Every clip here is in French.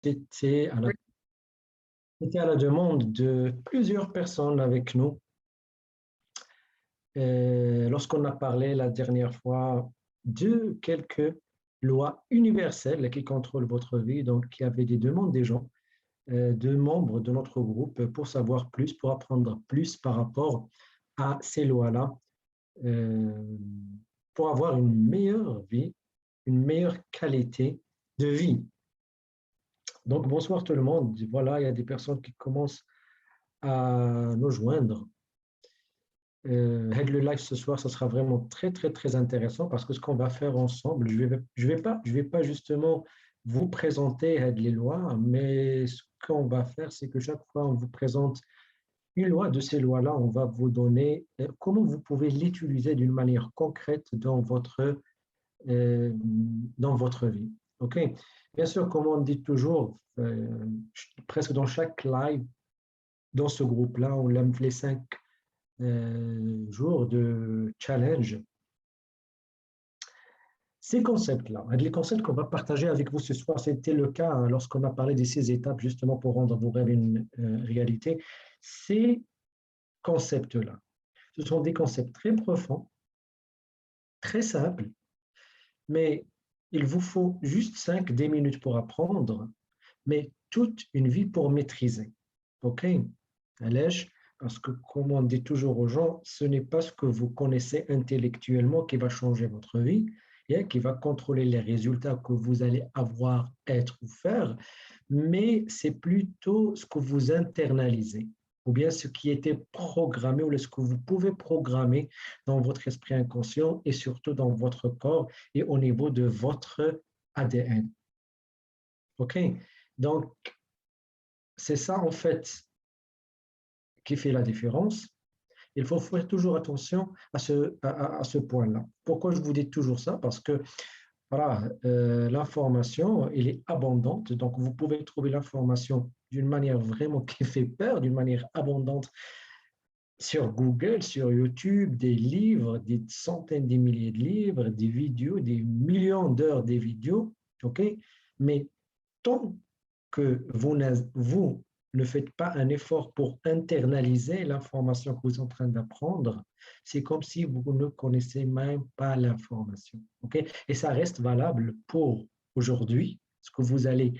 c'était à la, c'était à la demande de plusieurs personnes avec nous. Lorsqu'on a parlé la dernière fois de quelques lois universelles qui contrôlent votre vie, donc il y avait des demandes des gens, de membres de notre groupe pour savoir plus, pour apprendre plus par rapport à ces lois-là, euh, pour avoir une meilleure vie, une meilleure qualité de vie. Donc, bonsoir tout le monde. Voilà, il y a des personnes qui commencent à nous joindre. Le live ce soir, ça sera vraiment très, très, très intéressant parce que ce qu'on va faire ensemble, je vais pas justement vous présenter les lois, mais ce qu'on va faire, c'est que chaque fois, on vous présente une loi. De ces lois-là, on va vous donner comment vous pouvez l'utiliser d'une manière concrète dans votre vie. OK? Bien sûr, comme on dit toujours, presque dans chaque live, dans ce groupe-là, on lève les 5 jours de challenge. Ces concepts-là, les concepts qu'on va partager avec vous ce soir, c'était le cas lorsqu'on a parlé de ces étapes justement pour rendre vos rêves une réalité. Ces concepts-là, ce sont des concepts très profonds, très simples, mais il vous faut juste 5-10 minutes pour apprendre, mais toute une vie pour maîtriser. OK? Allège, parce que comme on dit toujours aux gens, ce n'est pas ce que vous connaissez intellectuellement qui va changer votre vie, et qui va contrôler les résultats que vous allez avoir, être ou faire, mais c'est plutôt ce que vous internalisez, ou bien ce qui était programmé, ou ce que vous pouvez programmer dans votre esprit inconscient et surtout dans votre corps et au niveau de votre ADN. OK? Donc, c'est ça en fait qui fait la différence. Il faut faire toujours attention à ce point-là. Pourquoi je vous dis toujours ça? Parce que voilà, l'information, elle est abondante, donc vous pouvez trouver l'information d'une manière vraiment qui fait peur, d'une manière abondante sur Google, sur YouTube, des livres, des centaines de milliers de livres, des vidéos, des millions d'heures de vidéos, ok? Mais tant que vous ne faites pas un effort pour internaliser l'information que vous êtes en train d'apprendre, c'est comme si vous ne connaissez même pas l'information. Okay? Et ça reste valable pour aujourd'hui, ce que vous allez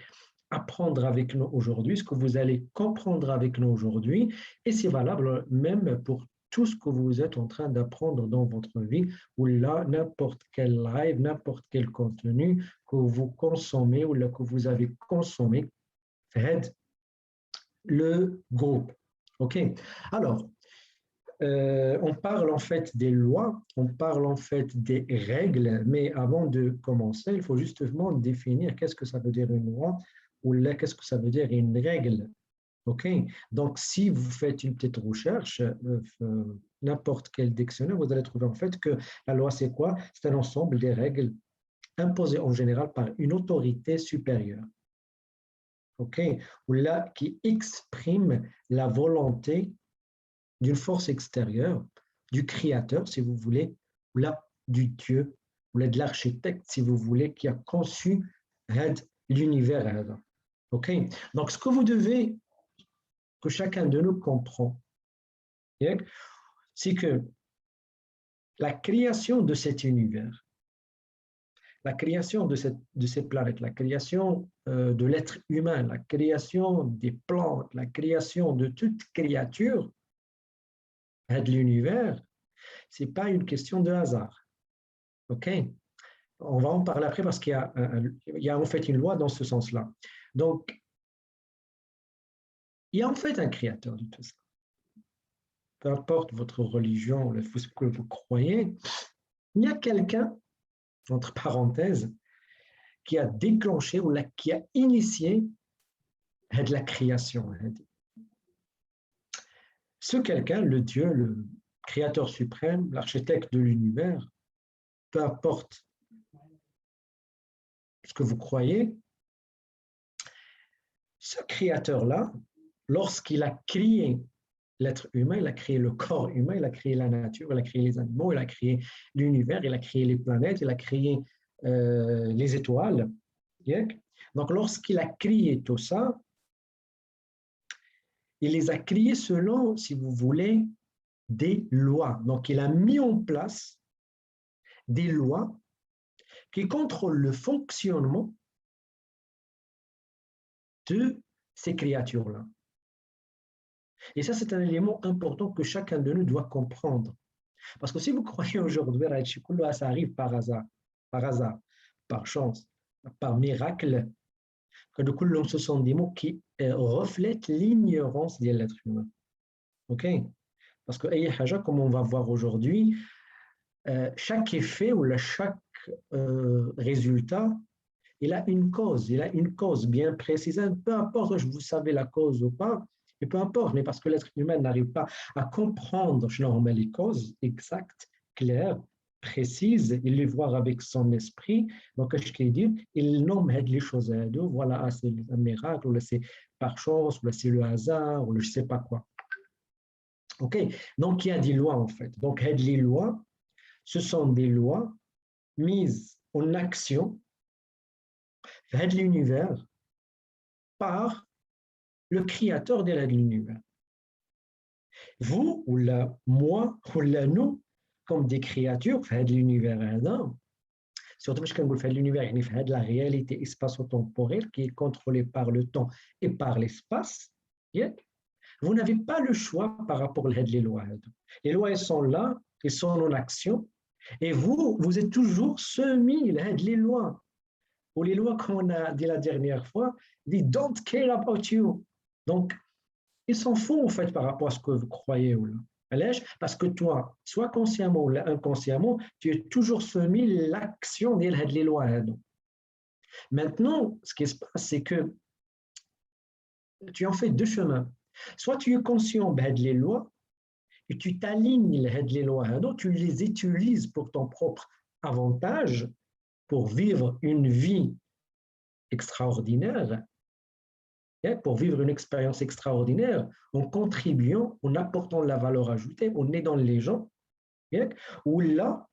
apprendre avec nous aujourd'hui, ce que vous allez comprendre avec nous aujourd'hui, et c'est valable même pour tout ce que vous êtes en train d'apprendre dans votre vie, ou là, n'importe quel live, n'importe quel contenu que vous consommez ou là, que vous avez consommé, aide le groupe. OK? Alors, on parle en fait des lois, on parle en fait des règles, mais avant de commencer, il faut justement définir qu'est-ce que ça veut dire une loi ou là, qu'est-ce que ça veut dire une règle. OK? Donc, si vous faites une petite recherche, n'importe quel dictionnaire, vous allez trouver en fait que la loi, c'est quoi? C'est un ensemble des règles imposées en général par une autorité supérieure. OK? Ou là, qui exprime la volonté d'une force extérieure, du créateur, si vous voulez, ou là, du Dieu, ou là, de l'architecte, si vous voulez, qui a conçu l'univers. OK? Donc, ce que vous devez, que chacun de nous comprend, c'est que la création de cet univers, la création de ces planètes, la création de l'être humain, la création des plantes, la création de toute créature de l'univers, ce n'est pas une question de hasard. OK? On va en parler après parce qu'il y a en fait une loi dans ce sens-là. Donc, il y a en fait un créateur de tout ça. Peu importe votre religion, ce que vous croyez, il y a quelqu'un, entre parenthèses, qui a déclenché ou qui a initié de la création. Ce quelqu'un, le Dieu, le créateur suprême, l'architecte de l'univers, peu importe ce que vous croyez, ce créateur-là, lorsqu'il a créé l'être humain, il a créé le corps humain, il a créé la nature, il a créé les animaux, il a créé l'univers, il a créé les planètes, il a créé les étoiles. Donc, lorsqu'il a créé tout ça, il les a créés selon, si vous voulez, des lois. Donc, il a mis en place des lois qui contrôlent le fonctionnement de ces créatures-là. Et ça, c'est un élément important que chacun de nous doit comprendre. Parce que si vous croyez aujourd'hui, ça arrive par hasard, par chance, par miracle, que du coup, ce sont des mots qui reflètent l'ignorance de l'être humain. OK? Parce que, comme on va voir aujourd'hui, chaque effet ou chaque résultat, il a une cause bien précise. Peu importe, vous savez la cause ou pas, et peu importe, mais parce que l'être humain n'arrive pas à comprendre les causes exactes, claires, précises, il les voit avec son esprit. Donc, je peux dire, il nomme les choses à deux. Voilà, c'est un miracle, ou c'est par chance, ou c'est le hasard, ou je ne sais pas quoi. OK? Donc, il y a des lois en fait. Donc, les lois, ce sont des lois mises en action dans l'univers par le créateur de l'univers. Vous, ou là, moi, ou là, nous, comme des créatures, de l'univers, surtout parce qu'on fait l'univers, il fait de la réalité espacio-temporelle qui est contrôlée par le temps et par l'espace. Vous n'avez pas le choix par rapport aux lois. Les lois, elles sont là, elles sont en action, et vous êtes toujours soumis les lois. Ou les lois qu'on a dit la dernière fois, they don't care about you. Donc, ils s'en foutent en fait par rapport à ce que vous croyez. Parce que toi, soit consciemment ou inconsciemment, tu es toujours soumis à l'action des lois. Maintenant, ce qui se passe, c'est que tu en fais deux chemins. Soit tu es conscient des lois et tu t'alignes les lois, tu les utilises pour ton propre avantage, pour vivre une vie extraordinaire, pour vivre une expérience extraordinaire, en contribuant, en apportant de la valeur ajoutée, en aidant les gens, où là,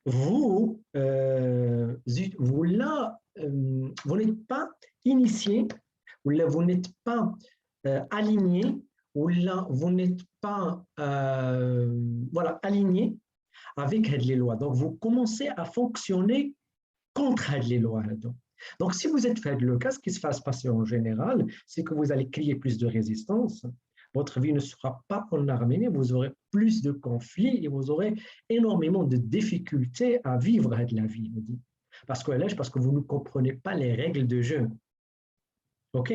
vous, vous n'êtes pas initié, ou là, vous n'êtes pas aligné, ou là, vous n'êtes pas voilà, aligné avec les lois. Donc, vous commencez à fonctionner contre les lois. Donc, si vous êtes fait le cas, ce qui se va se passer en général, c'est que vous allez créer plus de résistance. Votre vie ne sera pas en harmonie, vous aurez plus de conflits et vous aurez énormément de difficultés à vivre de la vie. Parce que vous ne comprenez pas les règles de jeu. OK?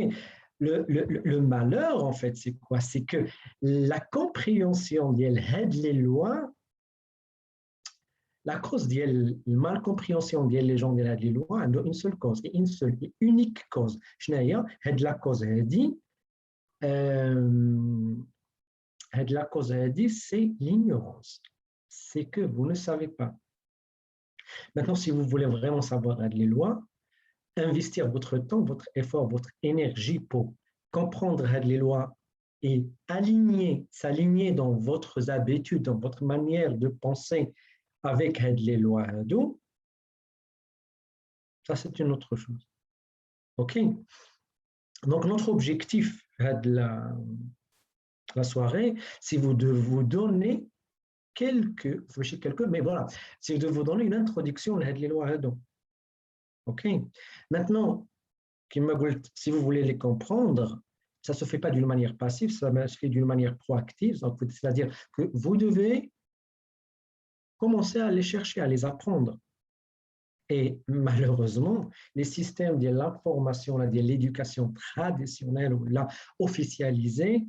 Le malheur, en fait, c'est quoi? C'est que la compréhension des lois, la cause de la malcompréhension des gens de la loi a une seule cause, et une seule et unique cause. La cause c'est l'ignorance. C'est que vous ne savez pas. Maintenant, si vous voulez vraiment savoir les lois, investir votre temps, votre effort, votre énergie pour comprendre les lois et s'aligner dans votre habitude, dans votre manière de penser avec les lois, ça c'est une autre chose. OK? Donc notre objectif de la soirée, c'est de vous donner mais voilà, c'est de vous donner une introduction à les lois. OK? Maintenant, si vous voulez les comprendre, ça ne se fait pas d'une manière passive, ça se fait d'une manière proactive, c'est-à-dire que vous devez commencer à les chercher, à les apprendre. Et malheureusement, les systèmes de l'information, de l'éducation traditionnelle ou là officialisée,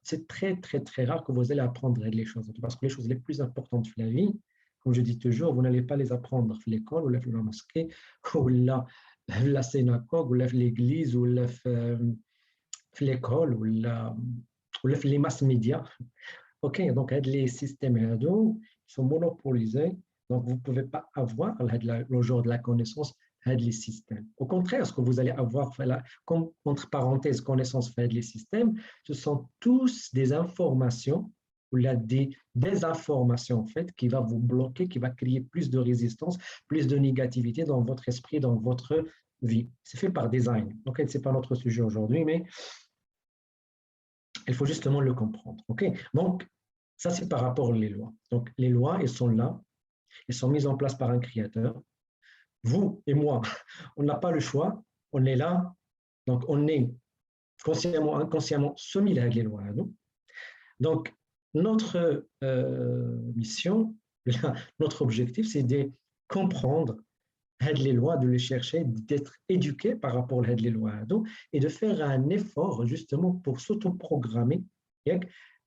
c'est très, très, très rare que vous allez apprendre les choses. Parce que les choses les plus importantes de la vie, comme je dis toujours, vous n'allez pas les apprendre à l'école ou à la mosquée ou la synagogue ou l'église ou l'école ou les mass médias. OK, donc les systèmes sont monopolisés, donc vous ne pouvez pas avoir le genre de la connaissance les systèmes. Au contraire, ce que vous allez avoir, comme entre parenthèses, connaissance des systèmes, ce sont tous des informations ou là des informations en fait qui va vous bloquer, qui va créer plus de résistance, plus de négativité dans votre esprit, dans votre vie. C'est fait par design. Donc, ce n'est pas notre sujet aujourd'hui, mais il faut justement le comprendre. OK? Donc, ça, c'est par rapport aux lois. Donc, les lois, elles sont là, elles sont mises en place par un créateur. Vous et moi, on n'a pas le choix, on est là, donc on est consciemment, inconsciemment soumis à les lois. Donc, notre mission, notre objectif, c'est de comprendre les lois, de les chercher, d'être éduqué par rapport à les lois et de faire un effort justement pour s'autoprogrammer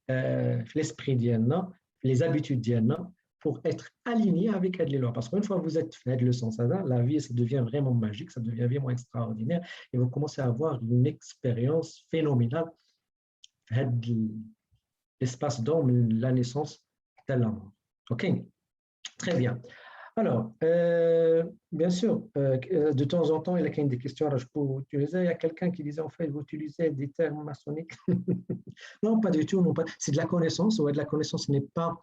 l'esprit d'Yanna, les habitudes d'Yanna, pour être aligné avec les lois. Parce qu'une fois que vous êtes fait le sens, la vie, ça devient vraiment magique, ça devient vraiment extraordinaire et vous commencez à avoir une expérience phénoménale l'espace dans la naissance de la mort. OK? Très bien. Alors, bien sûr, de temps en temps, il y a des questions que je peux utiliser. Il y a quelqu'un qui disait, en fait, vous utilisez des termes maçonniques. Non, pas du tout. Non, pas. C'est de la connaissance. Ouais, de la connaissance n'est pas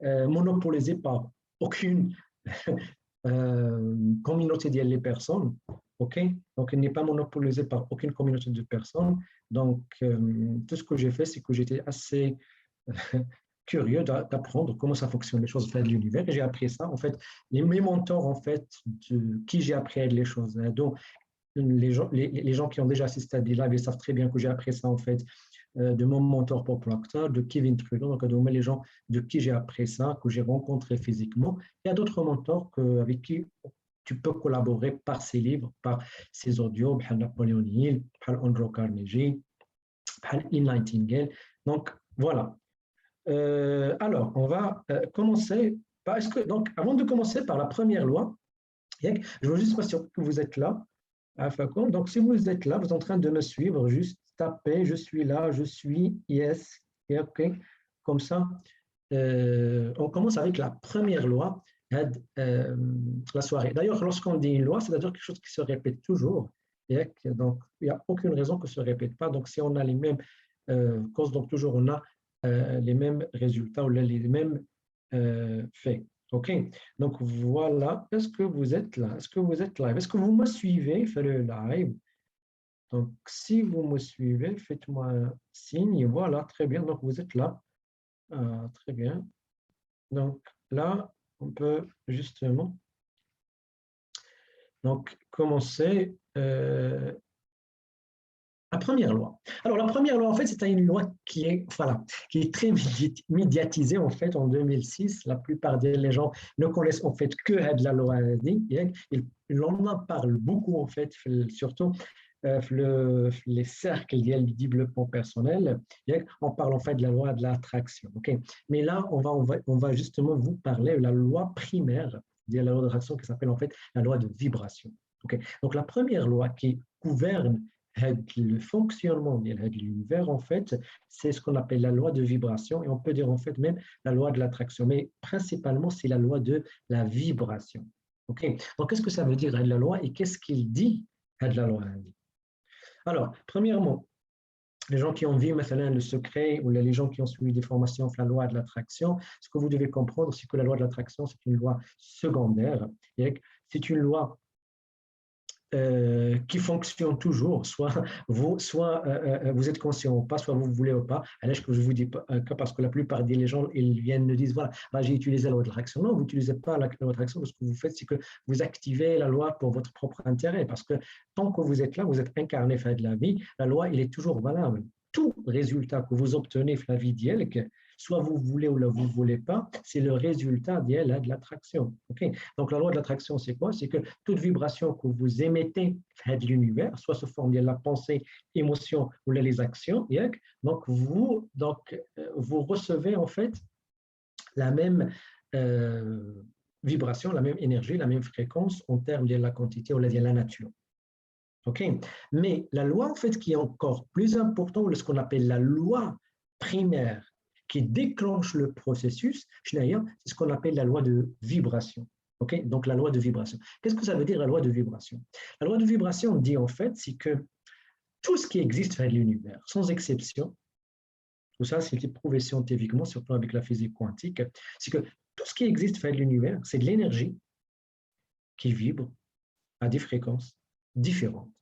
monopolisée par aucune communauté de personnes. OK? Donc, il n'est pas monopolisé par aucune communauté de personnes. Donc, tout ce que j'ai fait, c'est que j'étais assez curieux d'apprendre comment ça fonctionne les choses de l'univers et j'ai appris ça en fait mes mentors en fait de qui j'ai appris les choses donc les gens qui ont déjà assisté à des lives ils savent très bien que j'ai appris ça en fait de mon mentor Paul Proctor, de Kevin Trudon, donc les gens de qui j'ai appris ça, que j'ai rencontré physiquement. Il y a d'autres mentors avec qui tu peux collaborer par ses livres, par ses audios, par Napoléon Hill, par Andrew Carnegie, par Ian Nightingale. Donc voilà. Alors, on va commencer par, donc, avant de commencer par la première loi, je veux juste m'assurer que vous êtes là. Donc, si vous êtes là, vous êtes en train de me suivre, juste tapez, je suis là, je suis, yes, et OK, comme ça. On commence avec la première loi, la soirée. D'ailleurs, lorsqu'on dit une loi, c'est-à-dire quelque chose qui se répète toujours. Donc, il n'y a aucune raison que ça ne se répète pas. Donc, si on a les mêmes causes, donc toujours on a les mêmes résultats ou les mêmes faits. OK? Donc voilà, est-ce que vous êtes là? Est-ce que vous êtes live? Est-ce que vous me suivez? Faites le live. Donc si vous me suivez, faites-moi un signe. Voilà, très bien. Donc vous êtes là. Très bien. Donc là, on peut justement donc, commencer la première loi. Alors, la première loi, en fait, c'est une loi qui est, voilà, qui est très médiatisée, en fait, en 2006. La plupart des gens ne connaissent, en fait, que la loi. On en parle beaucoup, en fait, surtout les cercles du développement personnel. On parle, en fait, de la loi de l'attraction. Okay? Mais là, on va justement vous parler de la loi primaire de la loi d'attraction qui s'appelle, en fait, la loi de vibration. Okay? Donc, la première loi qui gouverne le fonctionnement de l'univers, en fait, c'est ce qu'on appelle la loi de vibration et on peut dire en fait même la loi de l'attraction, mais principalement c'est la loi de la vibration. Okay? Donc, qu'est-ce que ça veut dire la loi et qu'est-ce qu'il dit de la loi? Alors, premièrement, les gens qui ont vu maintenant le secret ou les gens qui ont suivi des formations sur la loi de l'attraction, ce que vous devez comprendre, c'est que la loi de l'attraction, c'est une loi secondaire. C'est une loi qui fonctionne toujours, soit vous êtes conscient ou pas, soit vous voulez ou pas. Alors, je vous dis pas, parce que la plupart des gens, ils viennent me disent, voilà, j'ai utilisé la loi de l'attraction. Non, vous n'utilisez pas la loi de l'attraction, parce que vous faites, c'est que vous activez la loi pour votre propre intérêt, parce que tant que vous êtes là, vous êtes incarné fait de la vie, la loi, il est toujours valable. Tout résultat que vous obtenez de la vie d'elle, soit vous voulez ou vous ne voulez pas, c'est le résultat de l'attraction. Okay? Donc, la loi de l'attraction, c'est quoi? C'est que toute vibration que vous émettez de l'univers, soit sous forme de la pensée, émotion ou les actions, donc vous recevez en fait la même vibration, la même énergie, la même fréquence en termes de la quantité ou de la nature. OK? Mais la loi, en fait, qui est encore plus importante, ce qu'on appelle la loi primaire, qui déclenche le processus, c'est ce qu'on appelle la loi de vibration. Okay? Donc, la loi de vibration. Qu'est-ce que ça veut dire, la loi de vibration? La loi de vibration dit, en fait, c'est que tout ce qui existe dans l'univers, sans exception, Tout ça, c'est prouvé scientifiquement, surtout avec la physique quantique. C'est que tout ce qui existe dans l'univers, c'est de l'énergie qui vibre à des fréquences différentes.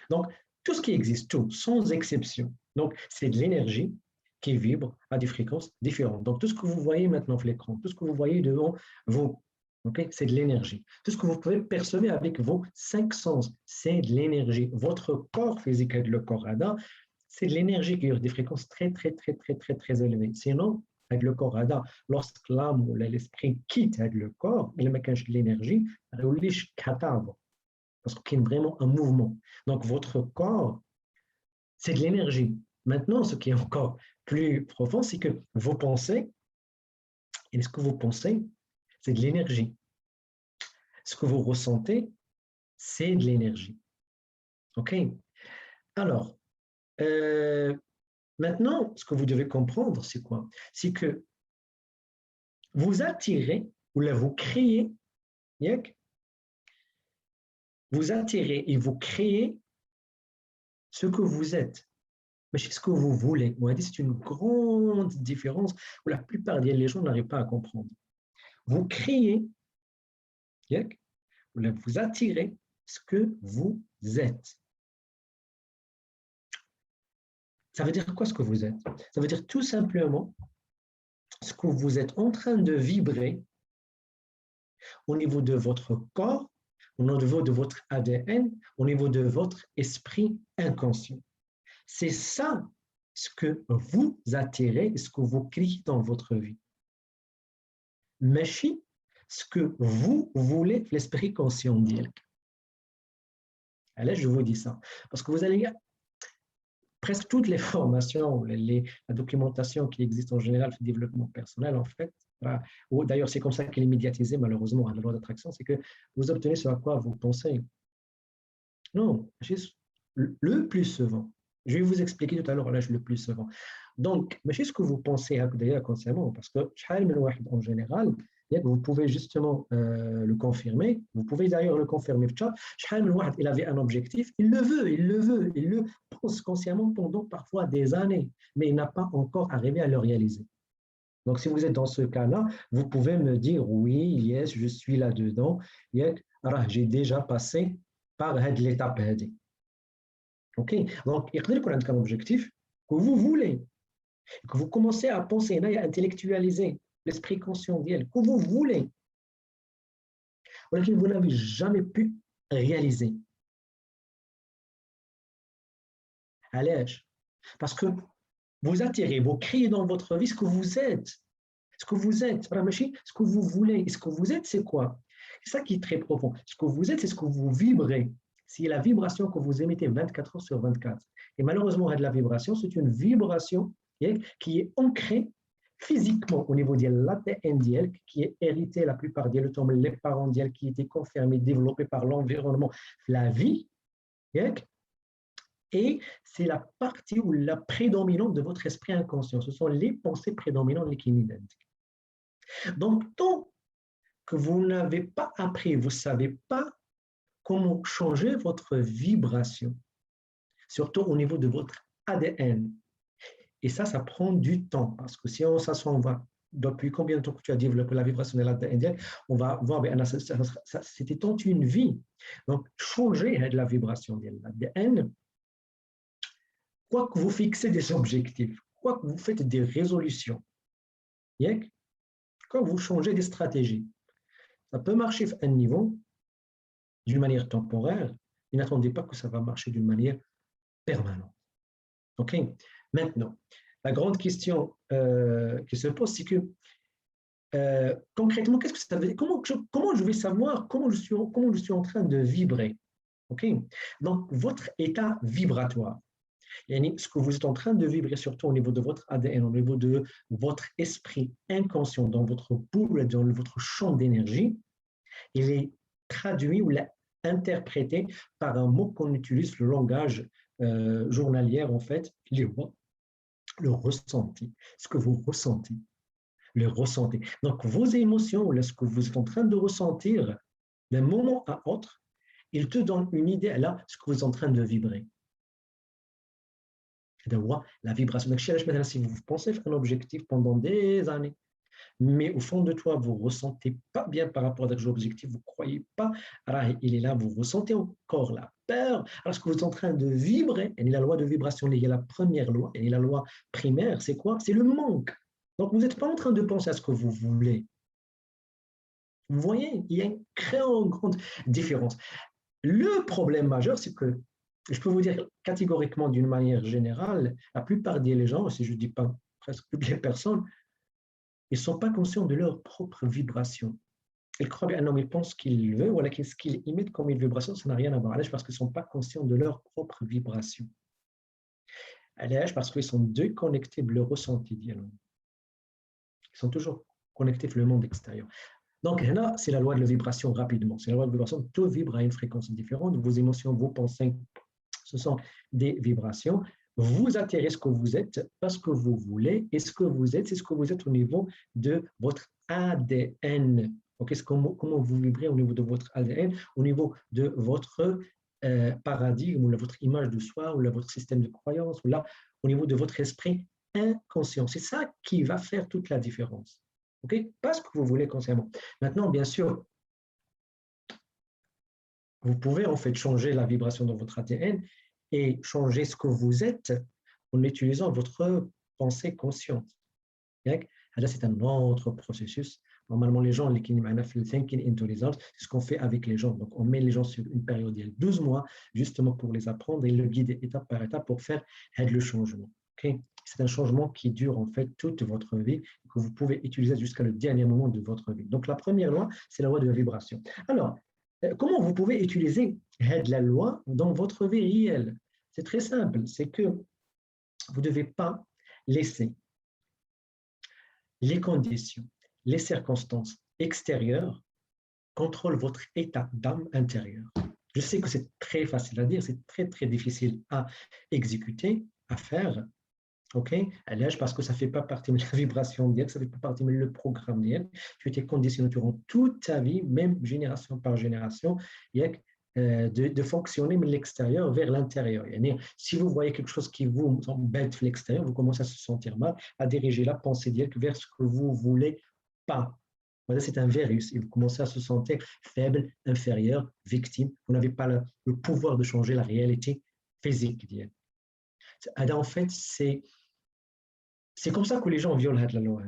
Donc, tout ce qui existe, tout, sans exception. Donc, c'est de l'énergie qui vibre à des fréquences différentes. Donc, tout ce que vous voyez maintenant sur l'écran, tout ce que vous voyez devant vous, okay, c'est de l'énergie. Tout ce que vous pouvez percevoir avec vos 5 sens, c'est de l'énergie. Votre corps physique, le corps Ada, c'est de l'énergie qui a des fréquences très, très, très, très, très, très élevées. Sinon, avec le corps Ada, lorsque l'âme ou l'esprit quitte le corps, il n'y a de l'énergie, parce qu'il y a vraiment un mouvement. Donc, votre corps, c'est de l'énergie. Maintenant, ce qui est encore plus profond, c'est que vos pensées, et ce que vous pensez, c'est de l'énergie. Ce que vous ressentez, c'est de l'énergie. OK? Alors, maintenant, ce que vous devez comprendre, c'est quoi? C'est que vous attirez, ou là, vous créez, vous attirez et vous créez ce que vous êtes. Mais c'est ce que vous voulez. On a dit c'est une grande différence où la plupart des gens n'arrivent pas à comprendre. Vous créez, vous attirez ce que vous êtes. Ça veut dire quoi ce que vous êtes? Ça veut dire tout simplement ce que vous êtes en train de vibrer au niveau de votre corps, au niveau de votre ADN, au niveau de votre esprit inconscient. C'est ça ce que vous attirez, ce que vous créez dans votre vie. Mais ce que vous voulez, l'esprit conscient d'elle. Là, je vous dis ça. Parce que vous allez presque toutes les formations, la documentation qui existe en général sur le développement personnel, en fait, voilà. D'ailleurs, c'est comme ça qu'elle est médiatisée, malheureusement, à la loi d'attraction, c'est que vous obtenez ce à quoi vous pensez. Non, le plus souvent. Je vais vous expliquer tout à l'heure, là, le plus souvent. Donc, mais c'est ce que vous pensez d'ailleurs consciemment, parce que en général, vous pouvez justement le confirmer. Vous pouvez d'ailleurs le confirmer. Il avait un objectif, il le pense consciemment pendant parfois des années, mais il n'a pas encore arrivé à le réaliser. Donc, si vous êtes dans ce cas-là, vous pouvez me dire oui, yes, je suis là-dedans. J'ai déjà passé par l'étape. OK? Donc, il y a un objectif que vous voulez, que vous commencez à penser, à intellectualiser l'esprit conscient d'elle, que vous voulez, que vous n'avez jamais pu réaliser. À l'âge. Parce que vous attirez, vous créez dans votre vie ce que vous êtes. Ce que vous êtes, ce que vous voulez. Et ce que vous êtes, c'est quoi? C'est ça qui est très profond. Ce que vous êtes, c'est ce que vous vibrez. C'est la vibration que vous émettez 24 heures sur 24. Et malheureusement, la vibration, c'est une vibration qui est ancrée physiquement au niveau de l'ADN, qui est hérité la plupart des temps, les parents qui étaient confirmés, développés par l'environnement, la vie. Et c'est la partie ou la prédominante de votre esprit inconscient. Ce sont les pensées prédominantes qui sont identiques. Donc, tant que vous n'avez pas appris, vous ne savez pas comment changer votre vibration, surtout au niveau de votre ADN. Et ça prend du temps, parce que si on s'en va, depuis combien de temps que tu as développé la vibration de l'ADN, on va voir, c'était tant une vie. Donc, changer la vibration de l'ADN, quoi que vous fixez des objectifs, quoi que vous faites des résolutions, quand vous changez des stratégies, ça peut marcher à un niveau d'une manière temporaire, mais n'attendez pas que ça va marcher d'une manière permanente. OK? Maintenant, la grande question qui se pose, c'est que concrètement, qu'est-ce que ça veut dire? Comment je vais savoir comment je suis en train de vibrer? OK? Donc, votre état vibratoire, ce que vous êtes en train de vibrer, surtout au niveau de votre ADN, au niveau de votre esprit inconscient, dans votre boule, dans votre champ d'énergie, il est traduit ou interprété par un mot qu'on utilise, le langage journalier, en fait, le ressenti, ce que vous ressentez, le ressentez. Donc, vos émotions, ce que vous êtes en train de ressentir d'un moment à autre, il te donne une idée, là, ce que vous êtes en train de vibrer. la vibration. Donc, si vous pensez faire un objectif pendant des années, mais au fond de toi, vous ne ressentez pas bien par rapport à l'objectif, vous ne croyez pas, alors il est là, vous ressentez encore la peur, alors ce que vous êtes en train de vibrer, et la loi de vibration, il y a la première loi, et la loi primaire, c'est quoi? C'est le manque. Donc, vous n'êtes pas en train de penser à ce que vous voulez. Vous voyez, il y a une grande différence. Le problème majeur, c'est que, je peux vous dire catégoriquement d'une manière générale, la plupart des gens, si je ne dis pas presque toutes les personnes, ils ne sont pas conscients de leur propre vibration. Ils croient bien, non, ils pensent qu'ils veulent, voilà, ce qu'ils émettent comme une vibration, ça n'a rien à voir. Parce qu'ils ne sont pas conscients de leur propre vibration. Parce qu'ils sont déconnectés de leur ressenti. Ils sont toujours connectés avec le monde extérieur. Donc, là, c'est la loi de la vibration rapidement. C'est la loi de la vibration, tout vibre à une fréquence différente. Vos émotions, vos pensées, ce sont des vibrations. Vous atterrez ce que vous êtes parce que vous voulez, et ce que vous êtes, c'est ce que vous êtes au niveau de votre ADN. Okay, comment vous vibrez au niveau de votre ADN, au niveau de votre paradigme, ou de votre image de soi, ou de votre système de croyance, ou là, au niveau de votre esprit inconscient. C'est ça qui va faire toute la différence. Okay? Pas ce que vous voulez consciemment. Maintenant, bien sûr, vous pouvez en fait changer la vibration de votre ADN et changer ce que vous êtes en utilisant votre pensée consciente. Là, c'est un autre processus. Normalement, les gens, le thinking into results, c'est ce qu'on fait avec les gens. Donc, on met les gens sur une période de 12 mois, justement pour les apprendre et le guider étape par étape pour faire le changement. Okay? C'est un changement qui dure en fait toute votre vie, que vous pouvez utiliser jusqu'à le dernier moment de votre vie. Donc, la première loi, c'est la loi de la vibration. Alors, comment vous pouvez utiliser la loi dans votre vie réelle? C'est très simple, c'est que vous ne devez pas laisser les conditions, les circonstances extérieures contrôlent votre état d'âme intérieur. Je sais que c'est très facile à dire, c'est très difficile à exécuter, à faire, ok? Parce que ça ne fait pas partie de la vibration d'hier, ça ne fait pas partie du programme d'hier. Tu étais conditionné durant toute ta vie, même génération par génération, de fonctionner de l'extérieur vers l'intérieur. Si vous voyez quelque chose qui vous embête de l'extérieur, vous commencez à se sentir mal, à diriger la pensée vers ce que vous ne voulez pas. Voilà, c'est un virus et vous commencez à se sentir faible, inférieur, victime. Vous n'avez pas le pouvoir de changer la réalité physique. En fait, c'est comme ça que les gens violent la loi.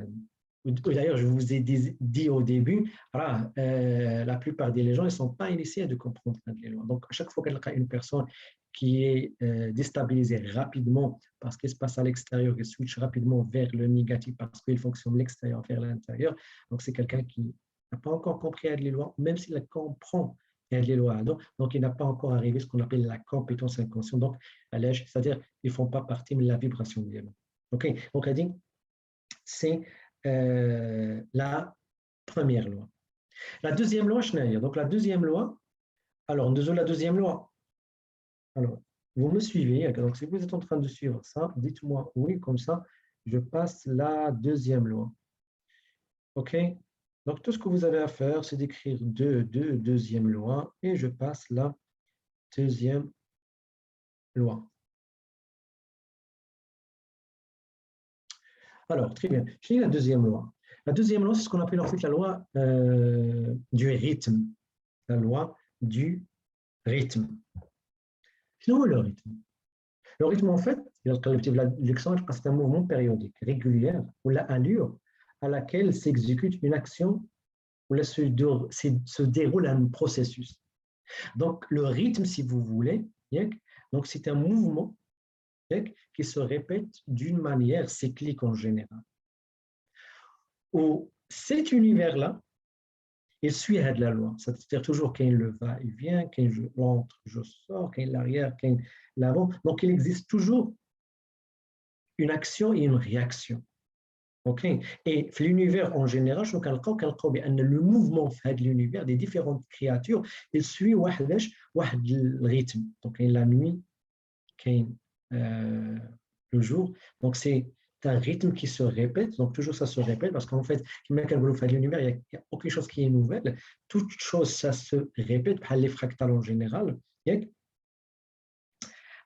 D'ailleurs, je vous ai dit au début, la plupart des gens ne sont pas initiés de comprendre les lois. Donc, à chaque fois qu'il y a une personne qui est déstabilisée rapidement parce qu'il se passe à l'extérieur, il switch rapidement vers le négatif parce qu'il fonctionne de l'extérieur vers l'intérieur, donc c'est quelqu'un qui n'a pas encore compris les lois, même s'il comprend les lois. Donc, il n'a pas encore arrivé à ce qu'on appelle la compétence inconsciente. Donc, c'est-à-dire qu'ils ne font pas partie de la vibration des lois. Okay? Donc, elle dit, c'est la première loi. La deuxième loi, donc la deuxième loi, alors, la deuxième loi, alors, vous me suivez, donc si vous êtes en train de suivre ça, dites-moi oui, comme ça, je passe la deuxième loi. OK? Donc, tout ce que vous avez à faire, c'est d'écrire deuxième loi, et je passe la deuxième loi. Alors, très bien. Je lis la deuxième loi. La deuxième loi, c'est ce qu'on appelle en fait la loi du rythme. La loi du rythme. Sinon, le rythme. Le rythme, en fait, c'est un mouvement périodique, régulier, ou la allure à laquelle s'exécute une action, où là se déroule un processus. Donc, le rythme, si vous voulez, donc c'est un mouvement qui se répète d'une manière cyclique en général. Où cet univers-là, il suit la loi. C'est-à-dire toujours qu'il le va-et-vient, qu'il entre, je sors, qu'il l'arrière, qu'il l'avant. Donc, il existe toujours une action et une réaction. OK? Et l'univers en général, le mouvement de l'univers des différentes créatures, il suit le rythme. Donc, la nuit, le jour. Donc, c'est un rythme qui se répète. Donc, toujours ça se répète parce qu'en fait, l'univers, il n'y a aucune chose qui est nouvelle. Toute chose, ça se répète, les fractales en général.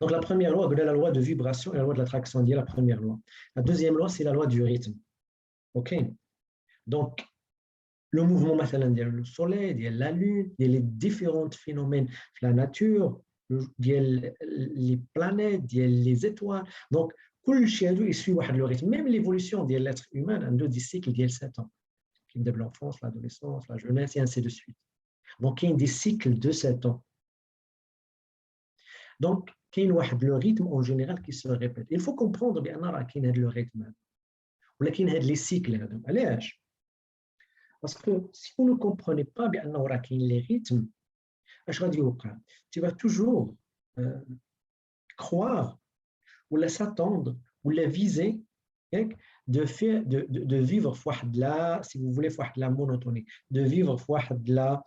Donc, Donc, la première loi, c'est la loi de vibration et la loi de l'attraction, c'est la première loi. La deuxième loi, c'est la loi du rythme. OK? Donc, le mouvement le soleil, la lune, les différents phénomènes de la nature, les planètes, les étoiles. Donc, كل شيء هذا يسوي واحد le rythme. Même l'évolution de l'être humain a des cycles de 7 ans. De l'enfance, l'adolescence, la jeunesse, et ainsi de suite. Donc, il y a des cycles de 7 ans. Donc, il y a le rythme en général qui se répète. Il faut comprendre qu'il y a le rythme. Ou qu'il y a les cycles. Parce que si vous ne comprenez pas qu'il y a les rythmes, tu vas toujours croire ou s'attendre ou la viser de vivre de la, si vous voulez, de la monotonie, de vivre de la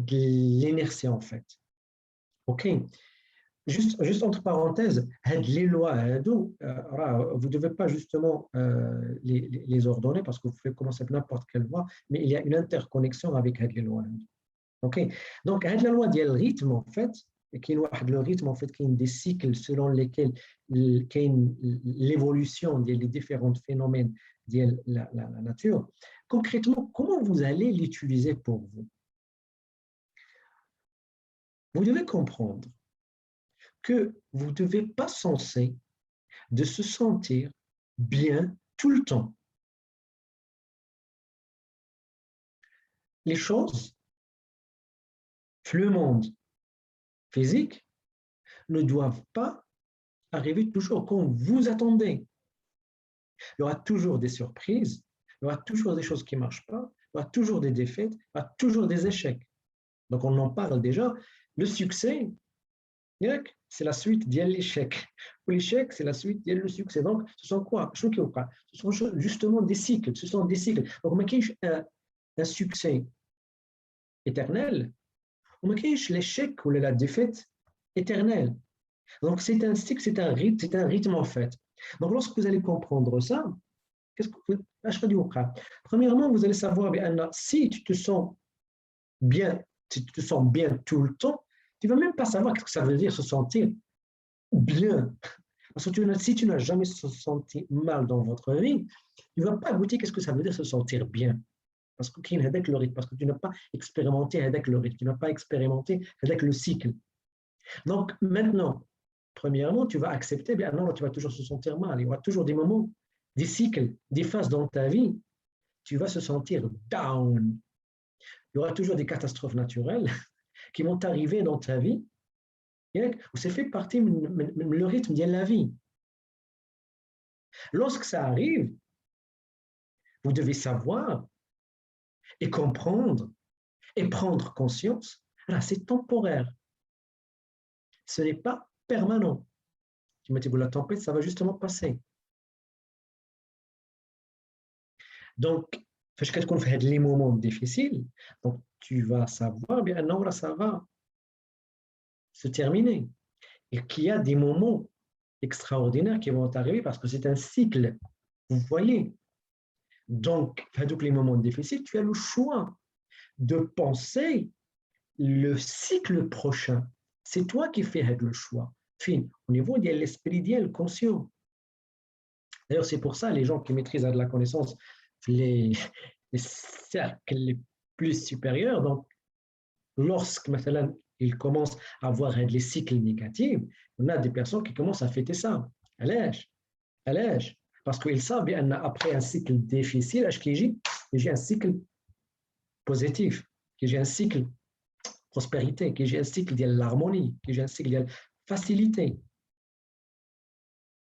l'inertie en fait. OK. Juste entre parenthèses, les lois, vous ne devez pas justement les ordonner parce que vous pouvez commencer avec n'importe quelle loi, mais il y a une interconnexion avec les lois. OK. Donc, la loi du rythme, en fait, qui est le rythme, en fait, qui est des cycles selon lesquels il y a l'évolution des différents phénomènes de la nature. Concrètement, comment vous allez l'utiliser pour vous? Vous devez comprendre que vous ne devez pas censé de se sentir bien tout le temps. Les choses, le monde physique, ne doivent pas arriver toujours comme vous attendez. Il y aura toujours des surprises, il y aura toujours des choses qui ne marchent pas, il y aura toujours des défaites, il y aura toujours des échecs. Donc on en parle déjà. Le succès, c'est la suite de l'échec. L'échec, c'est la suite de le succès. Donc, ce sont quoi? Ce sont justement des cycles. Ce sont des cycles. Donc, il y a un succès éternel, il y a l'échec ou la défaite éternelle. Donc, c'est un cycle, c'est un rythme en fait. Donc, lorsque vous allez comprendre ça, qu'est-ce que vous premièrement, vous allez savoir si tu te sens bien, si tu te sens bien tout le temps, tu ne vas même pas savoir ce que ça veut dire se sentir bien. Parce que si tu n'as jamais se senti mal dans votre vie, tu ne vas pas goûter qu'est-ce que ça veut dire se sentir bien. Parce que tu n'as pas expérimenté avec le rythme, tu n'as pas expérimenté avec le cycle. Donc maintenant, premièrement, tu vas accepter, bien non, tu vas toujours se sentir mal. Il y aura toujours des moments, des cycles, des phases dans ta vie, tu vas se sentir down. Il y aura toujours des catastrophes naturelles qui vont arriver dans ta vie, où c'est fait partie le rythme de la vie. Lorsque ça arrive, vous devez savoir et comprendre et prendre conscience, là, c'est temporaire. Ce n'est pas permanent. Tu mettez-vous la tempête, ça va justement passer. Donc, quand tu fais les moments difficiles, donc tu vas savoir, bien non, là, ça va se terminer. Et qu'il y a des moments extraordinaires qui vont arriver parce que c'est un cycle. Vous voyez. Donc, les moments difficiles, tu as le choix de penser le cycle prochain. C'est toi qui fais le choix. Au niveau de l'esprit idéal conscient. D'ailleurs, c'est pour ça les gens qui maîtrisent de la connaissance, les cercles les plus supérieurs, donc lorsque maintenant ils commencent à avoir les cycles négatifs, on a des personnes qui commencent à fêter ça. À l'âge. Parce qu'ils savent qu'après un cycle difficile, j'ai un cycle positif, que j'ai un cycle prospérité, que j'ai un cycle de l'harmonie, que j'ai un cycle de facilité.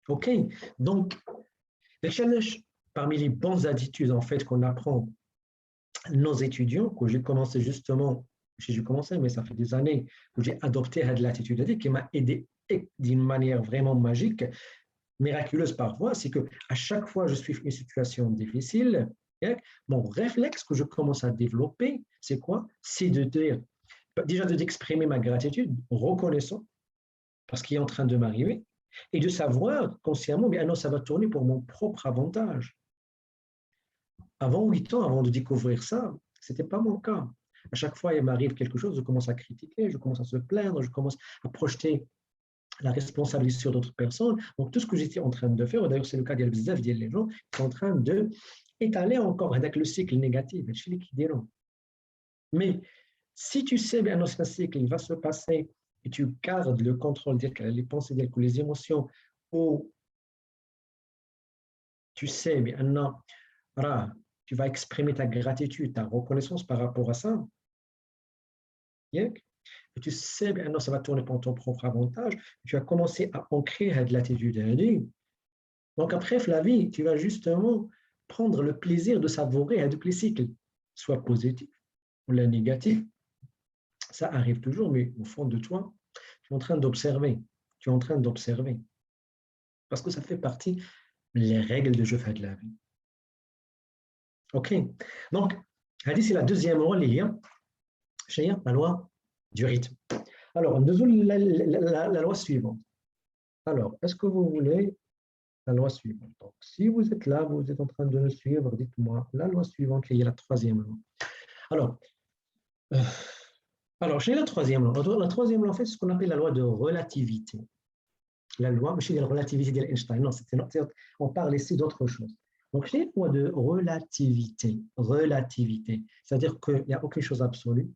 OK? Donc, parmi les bonnes attitudes en fait qu'on apprend nos étudiants, que j'ai commencé justement, mais ça fait des années que j'ai adopté l'attitude qui m'a aidé d'une manière vraiment magique, miraculeuse parfois, c'est que à chaque fois que je suis une situation difficile, mon réflexe que je commence à développer, c'est quoi? C'est de dire, déjà d'exprimer ma gratitude, reconnaissant parce qu'il est en train de m'arriver, et de savoir consciemment, bien non, ça va tourner pour mon propre avantage. Avant 8 ans, avant de découvrir ça, ce n'était pas mon cas. À chaque fois, il m'arrive quelque chose, je commence à critiquer, je commence à se plaindre, je commence à projeter la responsabilité sur d'autres personnes. Donc, tout ce que j'étais en train de faire, d'ailleurs, c'est le cas des gens qui sont en train d'étaler encore avec le cycle négatif. Mais si tu sais bien que ce cycle il va se passer et tu gardes le contrôle les pensées, les émotions, ou tu sais bien, non, voilà, tu vas exprimer ta gratitude, ta reconnaissance par rapport à ça, et tu sais bien, non, ça va tourner pour ton propre avantage, tu vas commencer à ancrer de l'attitude. Donc après, Flavie, tu vas justement prendre le plaisir de savourer tous les cycles, soit positif ou négatif. Ça arrive toujours, mais au fond de toi, tu es en train d'observer. Tu es en train d'observer. Parce que ça fait partie des règles de jeu fait de la vie. OK. Donc, c'est la deuxième loi, la loi du rythme. Alors, la loi suivante. Alors, est-ce que vous voulez la loi suivante? Donc, si vous êtes là, vous êtes en train de me suivre, dites-moi la loi suivante, il y a la troisième loi. Alors, chez la troisième loi, en fait, c'est ce qu'on appelle la loi de relativité. La loi, mais chez la relativité d'Einstein, non, on parle ici d'autre chose. Donc, chez la loi de relativité, c'est-à-dire qu'il n'y a aucune chose absolue.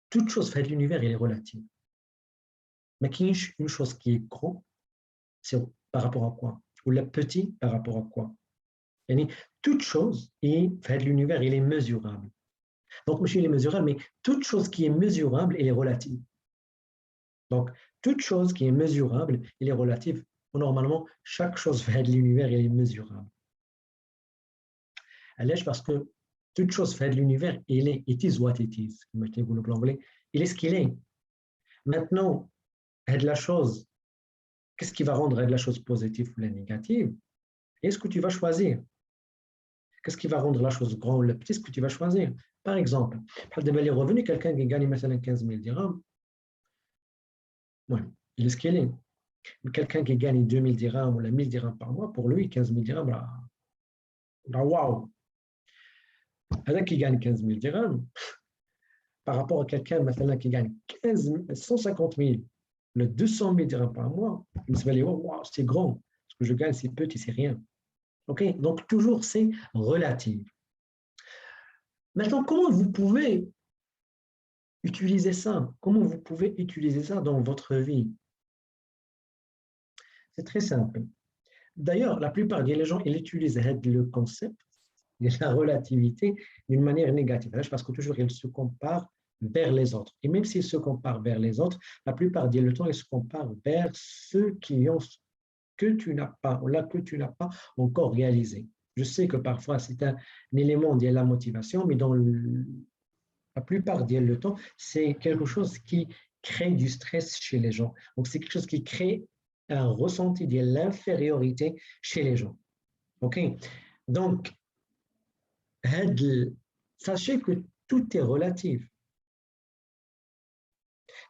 Toute chose faite de l'univers, elle est relative. Mais qu'il y a une chose qui est gros, c'est par rapport à quoi? Ou la petite par rapport à quoi? Toute chose est faite de l'univers, elle est mesurable. Donc, monsieur, il est mesurable, mais toute chose qui est mesurable, elle est relative. Donc, toute chose qui est mesurable, elle est relative. Normalement, chaque chose faite de l'univers, elle est mesurable. Parce que toute chose faite de l'univers, elle est it is what it is. Mettez-vous le l'anglais. Il est ce qu'il est. Maintenant, de la chose, qu'est-ce qui va rendre de la chose positive ou la négative? Est-ce que tu vas choisir? Qu'est-ce qui va rendre la chose grande ou la petite? Ce que tu vas choisir. Par exemple, les revenus, quelqu'un qui gagne maintenant 15 000 dirhams, ouais, il est ce qu'il est. Quelqu'un qui gagne 2 000 dirhams ou 1 000 dirhams par mois, pour lui, 15 000 dirhams, waouh! Quelqu'un qui gagne 15 000 dirhams, par rapport à quelqu'un maintenant qui gagne 150 000, le 200 000 dirhams par mois, il se va dire, waouh, c'est grand. Ce que je gagne, c'est petit, c'est rien. OK? Donc, toujours, c'est relatif. Maintenant, comment vous pouvez utiliser ça? Comment vous pouvez utiliser ça dans votre vie? C'est très simple. D'ailleurs, la plupart des gens, ils utilisent le concept de la relativité d'une manière négative. Parce que toujours, ils se comparent vers les autres. Et même s'ils se comparent vers les autres, la plupart du temps, ils se comparent vers ceux qui ont ce que tu n'as pas, ou là que tu n'as pas encore réalisé. Je sais que parfois, c'est un élément de la motivation, mais dans la plupart du temps, c'est quelque chose qui crée du stress chez les gens. Donc, c'est quelque chose qui crée un ressenti de l'infériorité chez les gens. OK? Donc, sachez que tout est relatif.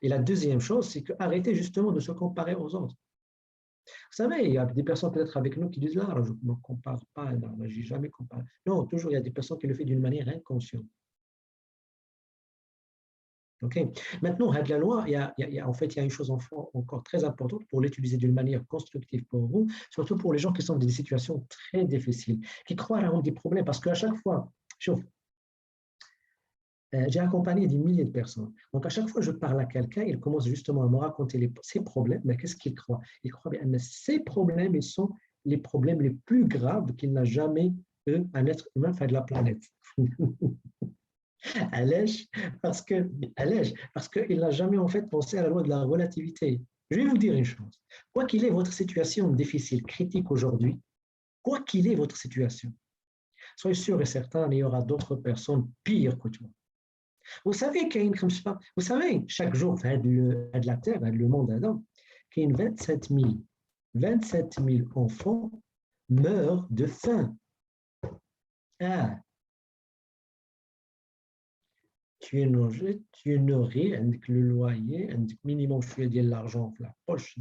Et la deuxième chose, c'est qu'arrêtez justement de se comparer aux autres. Vous savez, il y a des personnes peut-être avec nous qui disent là, je ne me compare pas, je n'ai jamais comparé. Non, toujours, il y a des personnes qui le font d'une manière inconsciente. Okay. Maintenant, la loi, en fait, il y a une chose encore très importante pour l'utiliser d'une manière constructive pour vous, surtout pour les gens qui sont dans des situations très difficiles, qui croient avoir des problèmes, parce qu'à chaque fois, j'ai accompagné des milliers de personnes. Donc, à chaque fois que je parle à quelqu'un, il commence justement à me raconter ses problèmes, mais qu'est-ce qu'il croit? Il croit bien que ces problèmes, ils sont les problèmes les plus graves qu'il n'a jamais eu un être humain fait de la planète. Allège parce qu'il n'a jamais en fait pensé à la loi de la relativité. Je vais vous dire une chose. Quoi qu'il ait votre situation difficile, critique aujourd'hui, quoi qu'il ait votre situation, soyez sûr et certain, il y aura d'autres personnes pires que toi. Vous savez qu'il y a une, vous savez, chaque jour, de la Terre, le monde Adam, qu'il y a 27 000 enfants meurent de faim. Ah, tu es nourri avec le loyer, avec minimum de l'argent dans la poche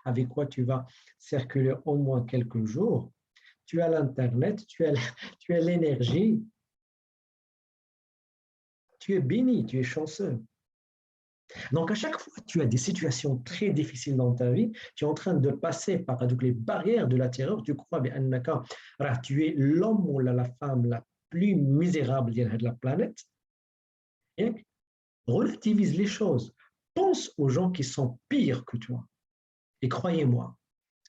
avec quoi tu vas circuler au moins quelques jours. Tu as l'Internet, tu as l'énergie. tu es béni, tu es chanceux. Donc, à chaque fois que tu as des situations très difficiles dans ta vie, tu es en train de passer par toutes les barrières de la terreur, tu crois bien, tu es l'homme ou la femme la plus misérable de la planète, et relativise les choses. Pense aux gens qui sont pires que toi. Et croyez-moi,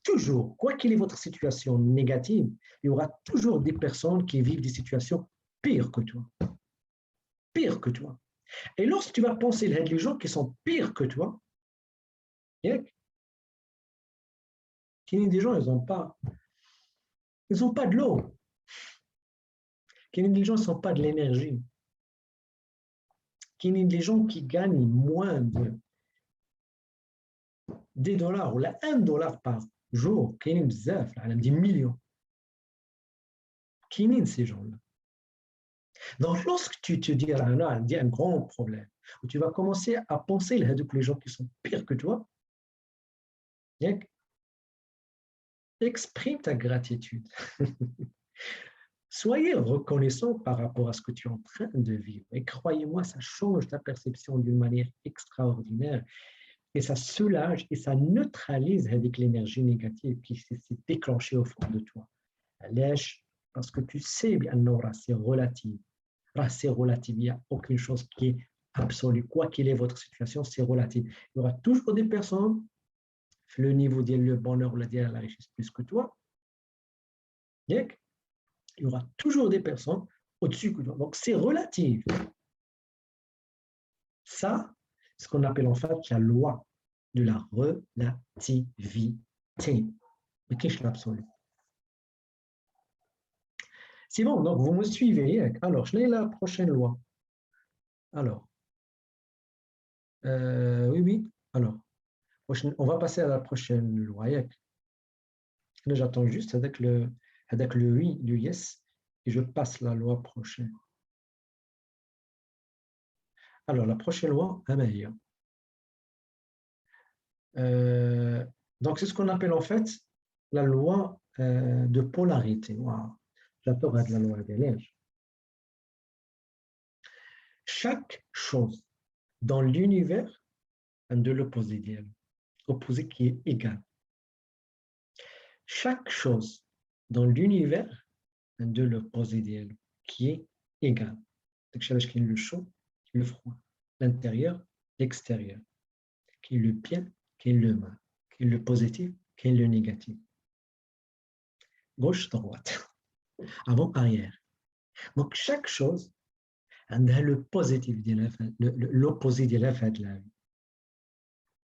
toujours, quoi qu'il ait votre situation négative, il y aura toujours des personnes qui vivent des situations pires que toi. Pires que toi. Et lorsque tu vas penser les gens qui sont pires que toi, des gens, ils n'ont pas de l'eau. Des gens, ils n'ont pas de l'énergie. Des gens qui gagnent moins de des dollars ou là, $1 par jour, des millions. Ces gens-là. Donc, lorsque tu te dis, il y a un grand problème, où tu vas commencer à penser les gens qui sont pires que toi, exprime ta gratitude. Soyez reconnaissant par rapport à ce que tu es en train de vivre. Et croyez-moi, ça change ta perception d'une manière extraordinaire. Et ça soulage et ça neutralise avec l'énergie négative qui s'est déclenchée au fond de toi. Lèche, parce que tu sais bien, c'est relatif. C'est relatif. Il n'y a aucune chose qui est absolue. Quoi qu'il ait votre situation, c'est relatif. Il y aura toujours des personnes, le niveau de le bonheur ou la richesse plus que toi. Il y aura toujours des personnes au-dessus que toi. Donc, c'est relatif. Ça, c'est ce qu'on appelle en fait la loi de la relativité. Mais qu'est-ce que l'absolu? C'est bon, donc vous me suivez. Alors, je l'ai la prochaine loi. Alors, oui. Alors, on va passer à la prochaine loi. Là, j'attends juste avec le oui, le yes, et je passe la loi prochaine. Alors, la prochaine loi, Amalia. Donc, c'est ce qu'on appelle en fait la loi de polarité. Wow. J'adore la loi des neiges. Chaque chose dans l'univers a de l'opposé d'elle, opposé qui est égal. Chaque chose dans l'univers a de l'opposé d'elle, qui est égal. Donc, qui est le chaud, le froid, l'intérieur, l'extérieur, qui est le bien, qui est le mal, qui est le positif, qui est le négatif. Gauche, droite, avant, arrière. Donc, chaque chose a le positif, l'opposé de la vie.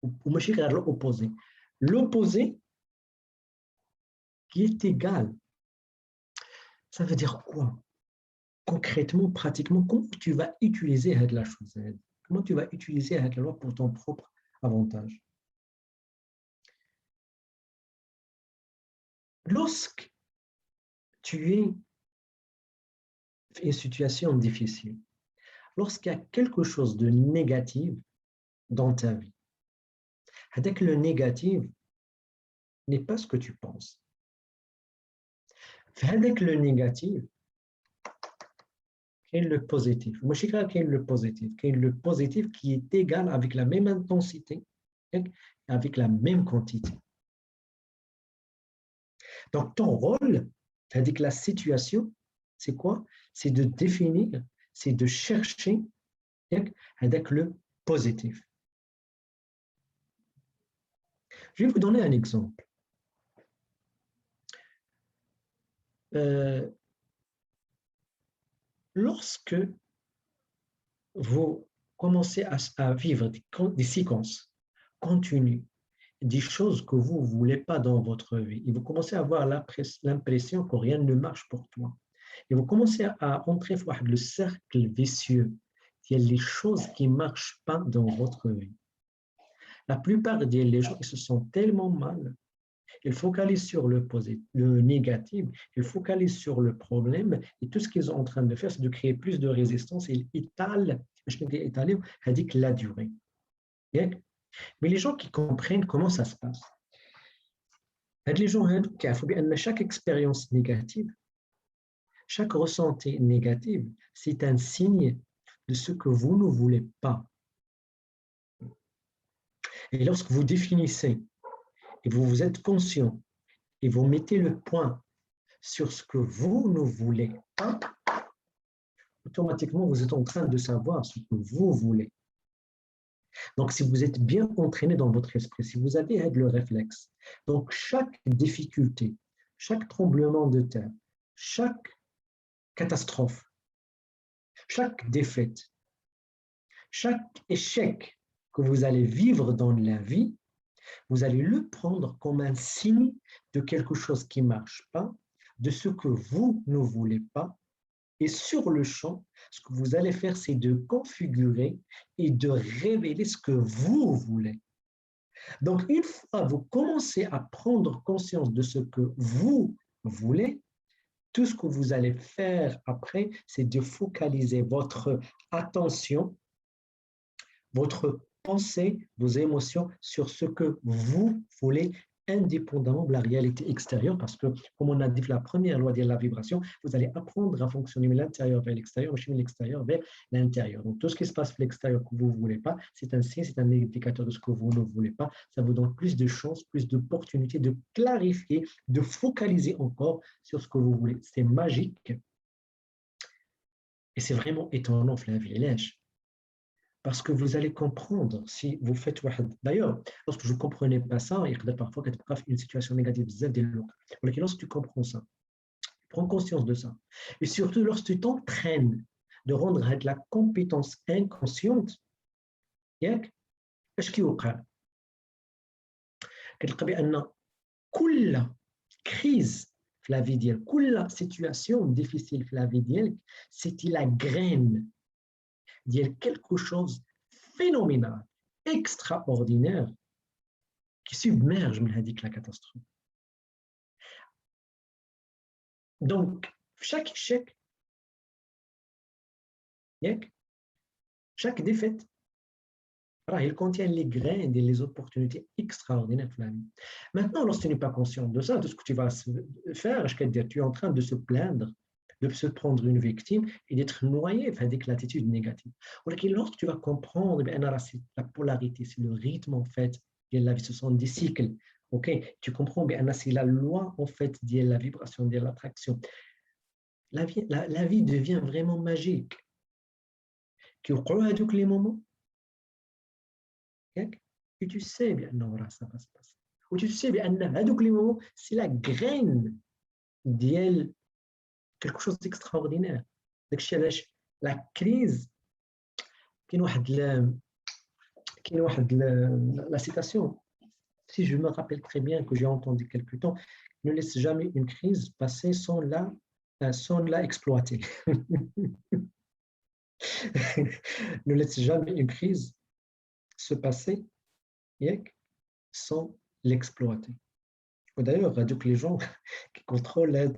Ou l'opposé. L'opposé qui est égal. Ça veut dire quoi? Concrètement, pratiquement, comment tu vas utiliser la chose? Comment tu vas utiliser la loi pour ton propre avantage? Lorsque tu es dans une situation difficile, lorsqu'il y a quelque chose de négatif dans ta vie, avec le négatif n'est pas ce que tu penses. Avec le négatif, quel est le positif? Moi, je sais quel est le positif. Quel est le positif qui est égal avec la même intensité, avec la même quantité. Donc, ton rôle, avec la situation, c'est quoi? C'est de définir, c'est de chercher avec le positif. Je vais vous donner un exemple. Lorsque vous commencez à vivre des séquences continues, des choses que vous ne voulez pas dans votre vie, et vous commencez à avoir l'impression que rien ne marche pour toi, et vous commencez à entrer dans le cercle vicieux, il y a les choses qui ne marchent pas dans votre vie. La plupart des gens qui se sentent tellement mal, ils focalisent sur le positif, le négatif, ils focalisent sur le problème, et tout ce qu'ils sont en train de faire, c'est de créer plus de résistance, et ils étalent, la durée. Mais les gens qui comprennent comment ça se passe, les gens qui savent chaque expérience négative, chaque ressenti négatif, c'est un signe de ce que vous ne voulez pas. Et lorsque vous définissez et vous êtes conscient et vous mettez le point sur ce que vous ne voulez pas, automatiquement, vous êtes en train de savoir ce que vous voulez. Donc, si vous êtes bien entraîné dans votre esprit, si vous avez le réflexe, donc chaque difficulté, chaque tremblement de terre, chaque catastrophe, chaque défaite, chaque échec que vous allez vivre dans la vie, vous allez le prendre comme un signe de quelque chose qui ne marche pas, de ce que vous ne voulez pas. Et sur le champ, ce que vous allez faire, c'est de configurer et de révéler ce que vous voulez. Donc, une fois que vous commencez à prendre conscience de ce que vous voulez, tout ce que vous allez faire après, c'est de focaliser votre attention, votre pensée, vos émotions sur ce que vous voulez, indépendamment de la réalité extérieure, parce que, comme on a dit, la première loi de la vibration, vous allez apprendre à fonctionner de l'intérieur vers l'extérieur, ou de l'extérieur vers l'intérieur. Donc, tout ce qui se passe à l'extérieur que vous ne voulez pas, c'est un signe, c'est un indicateur de ce que vous ne voulez pas. Ça vous donne plus de chances, plus d'opportunités de clarifier, de focaliser encore sur ce que vous voulez. C'est magique. Et c'est vraiment étonnant, Flavie Lèche. Parce que vous allez comprendre si vous faites. D'ailleurs, lorsque je ne comprenais pas ça, il y a parfois une situation négative, mais lorsque tu comprends ça, prends conscience de ça. Et surtout, lorsque tu t'entraînes de rendre la compétence inconsciente, qu'est-ce qui occur? كل crise في la vie ديالك, كل situation difficile في la vie ديالك, c'était la graine ديال quelque chose phénoménal, extraordinaire, qui submerge la catastrophe. Donc, chaque échec, chaque défaite, il contient les graines et les opportunités extraordinaires de la vie. Maintenant, lorsque tu n'es pas conscient de ça, de ce que tu vas faire, tu es en train de se plaindre, de se prendre une victime et d'être noyé avec l'attitude négative. Lorsque tu vas comprendre, la polarité, c'est le rythme en fait de la vie, ce sont des cycles. Tu comprends bien, c'est la loi en fait de la vibration, de l'attraction. La vie devient vraiment magique. Tu crois à tous les moments, et tu sais bien, non, ça va se passer. Ou tu sais bien, à tous les moments, c'est la graine de quelque chose d'extraordinaire. La crise, qui la citation, si je me rappelle très bien que j'ai entendu quelque temps, ne laisse jamais une crise passer sans la exploiter. Ne laisse jamais une crise se passer sans l'exploiter. D'ailleurs, les gens qui contrôlent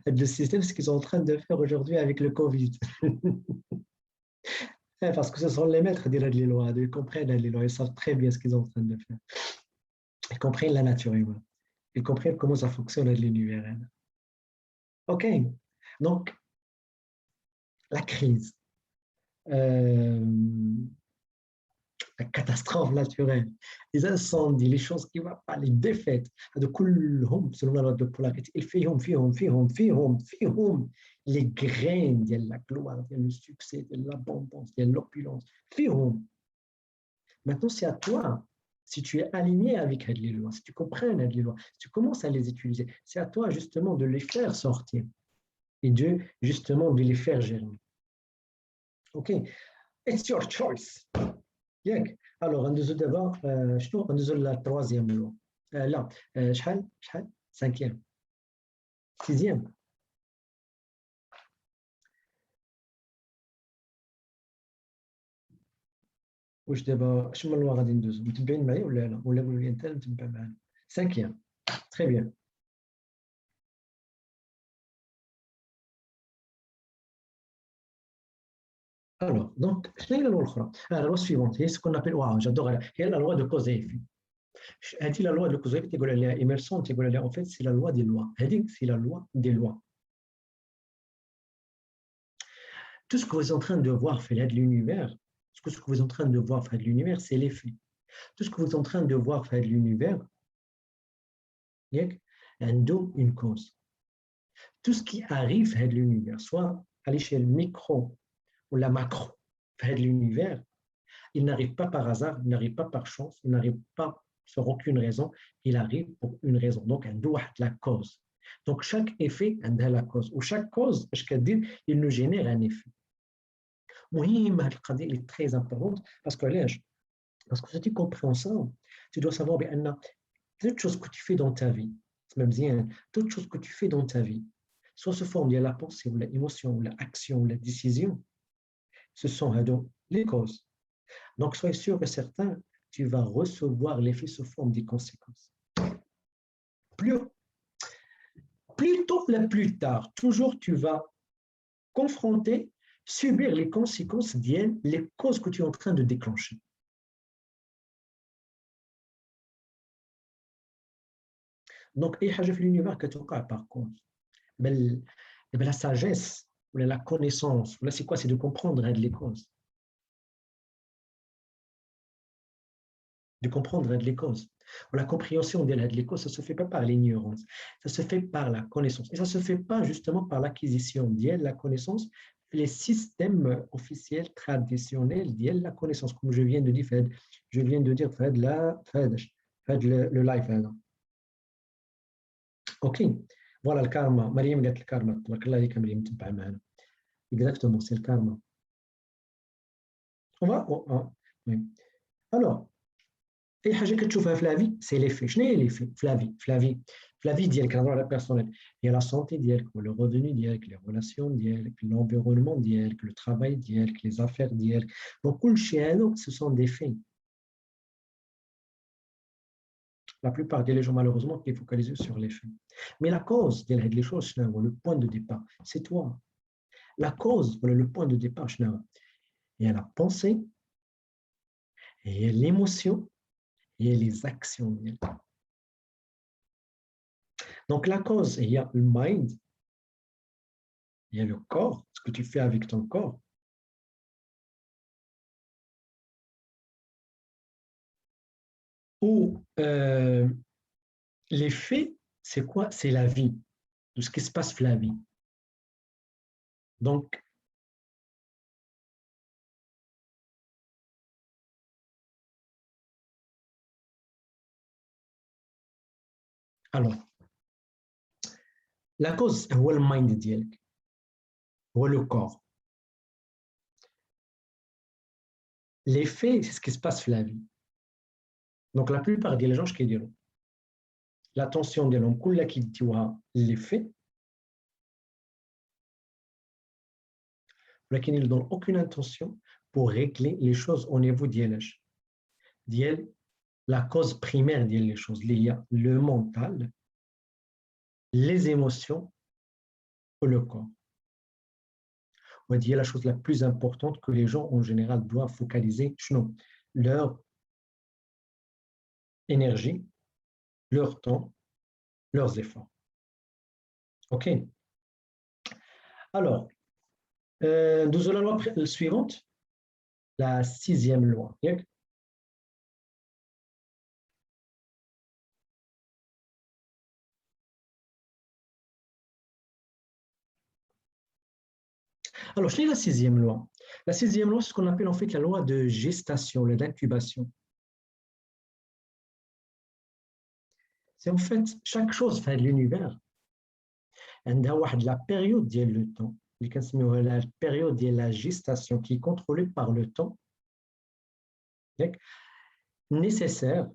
le système, c'est ce qu'ils sont en train de faire aujourd'hui avec le Covid. Parce que ce sont les maîtres des lois, ils comprennent les lois, ils savent très bien ce qu'ils sont en train de faire. Ils comprennent la nature humaine, ils comprennent comment ça fonctionne l'univers. OK, donc la crise, la catastrophe naturelle, les incendies, les choses qui ne vont pas, les défaites, selon la loi de polarité, فيهم les graines de la gloire, de le succès, de l'abondance, de l'opulence. Maintenant, c'est à toi, si tu es aligné avec les lois, si tu comprends les lois, si tu commences à les utiliser, c'est à toi justement de les faire sortir et justement de les faire germer. OK, it's your choice. Alors, ندوزو دابا شنو ندوزو la troisième loi. لا شحال cinquième, sixième. واش دابا شنو اللوا غادي ندوزو متبعين معايا ولا لا ولا قول لي انت متبع معانا cinquième. Très bien. Alors, donc, شنو هي la loi الأخرى؟ La loi suivante, c'est ce qu'on appelle, j'adore, هي la loi de cause et effet. هذه la loi de cause et effet تيقول عليها Emerson, تيقول عليها en fait c'est la loi des lois. هذه c'est la loi des lois. Tout ce que vous êtes en train de voir fait de l'univers, tout ce que vous êtes en train de voir fait de l'univers, c'est l'effet. Tout ce que vous êtes en train de voir fait de l'univers, il y a une cause. Tout ce qui arrive fait de l'univers, soit à l'échelle micro ou la macro fait de l'univers, il n'arrive pas par hasard, il n'arrive pas par chance, il n'arrive pas sur aucune raison, il arrive pour une raison. Donc, un doigt la cause. Donc, chaque effet a la cause. Ou chaque cause, il nous génère un effet. مهم هذه القضيه اللي très importante parce que علاش parce que si tu comprends ça tu dois savoir بان toute chose que tu fais dans ta vie même bien toute chose que tu fais dans ta vie soit sous forme de la pensée ou l'émotion ou l'action ou la décision ce sont les causes donc sois sûr et certain tu vas recevoir l'effet sous forme des conséquences plus tôt ou plus tard toujours tu vas confronter subir les conséquences viennent les causes que tu es en train de déclencher. Donc, il y a des l'univers qui توقع par cause. La sagesse, ou la connaissance, c'est quoi? C'est de comprendre les causes. De comprendre les causes. La compréhension des causes, ça ne se fait pas par l'ignorance, ça se fait par la connaissance. Et ça ne se fait pas justement par l'acquisition de la connaissance, les systèmes officiels traditionnels de la connaissance, comme je viens de dire, le live. Ok, voilà le karma. Mariam قالت le karma. تبارك الله عليك مريم متبعة معنا. Exactement, c'est le karma. On va oui. Alors, اي حاجه كتشوفها في لافي سي لي في شنو هي لي في لافي ديالك كنهضروا على بيرسونيل هي لا سونتي ديالك لو ريفوني ديالك لي ريلاسيون ديالك لونفيرونمون ديالك لو ترافاي ديالك لي زافير ديالك دونك كلشي هادو سو سون دي في la plupart des gens malheureusement qui est focalisé sur les faits mais la cause de les choses le point de départ c'est toi la cause le point de départ il y a la pensée il y a l'émotion il y a les actions. Donc, la cause, il y a le mind, il y a le corps, ce que tu fais avec ton corps. Ou l'effet, c'est quoi? C'est la vie, tout ce qui se passe dans la vie. Donc, alors, la cause, c'est le mind ديالك, ou le corps. L'effet, c'est ce qui se passe dans la vie. Donc, la plupart des gens, qui diront, l'attention de l'homme, qui dit l'effet, mais qui ne donne aucune intention pour régler les choses au niveau d'ILH. La cause primaire des choses, il y a le mental, les émotions ou le corps. On dit la chose la plus importante que les gens en général doivent focaliser sur leur énergie, leur temps, leurs efforts. OK. Alors, nous allons la loi suivante, la 6e loi. Alors, je lis la 6e loi. La 6e loi, c'est ce qu'on appelle en fait la loi de gestation, d'incubation. C'est en fait chaque chose fait de l'univers. Elle a la période de le temps. La période de la gestation qui est contrôlée par le temps nécessaire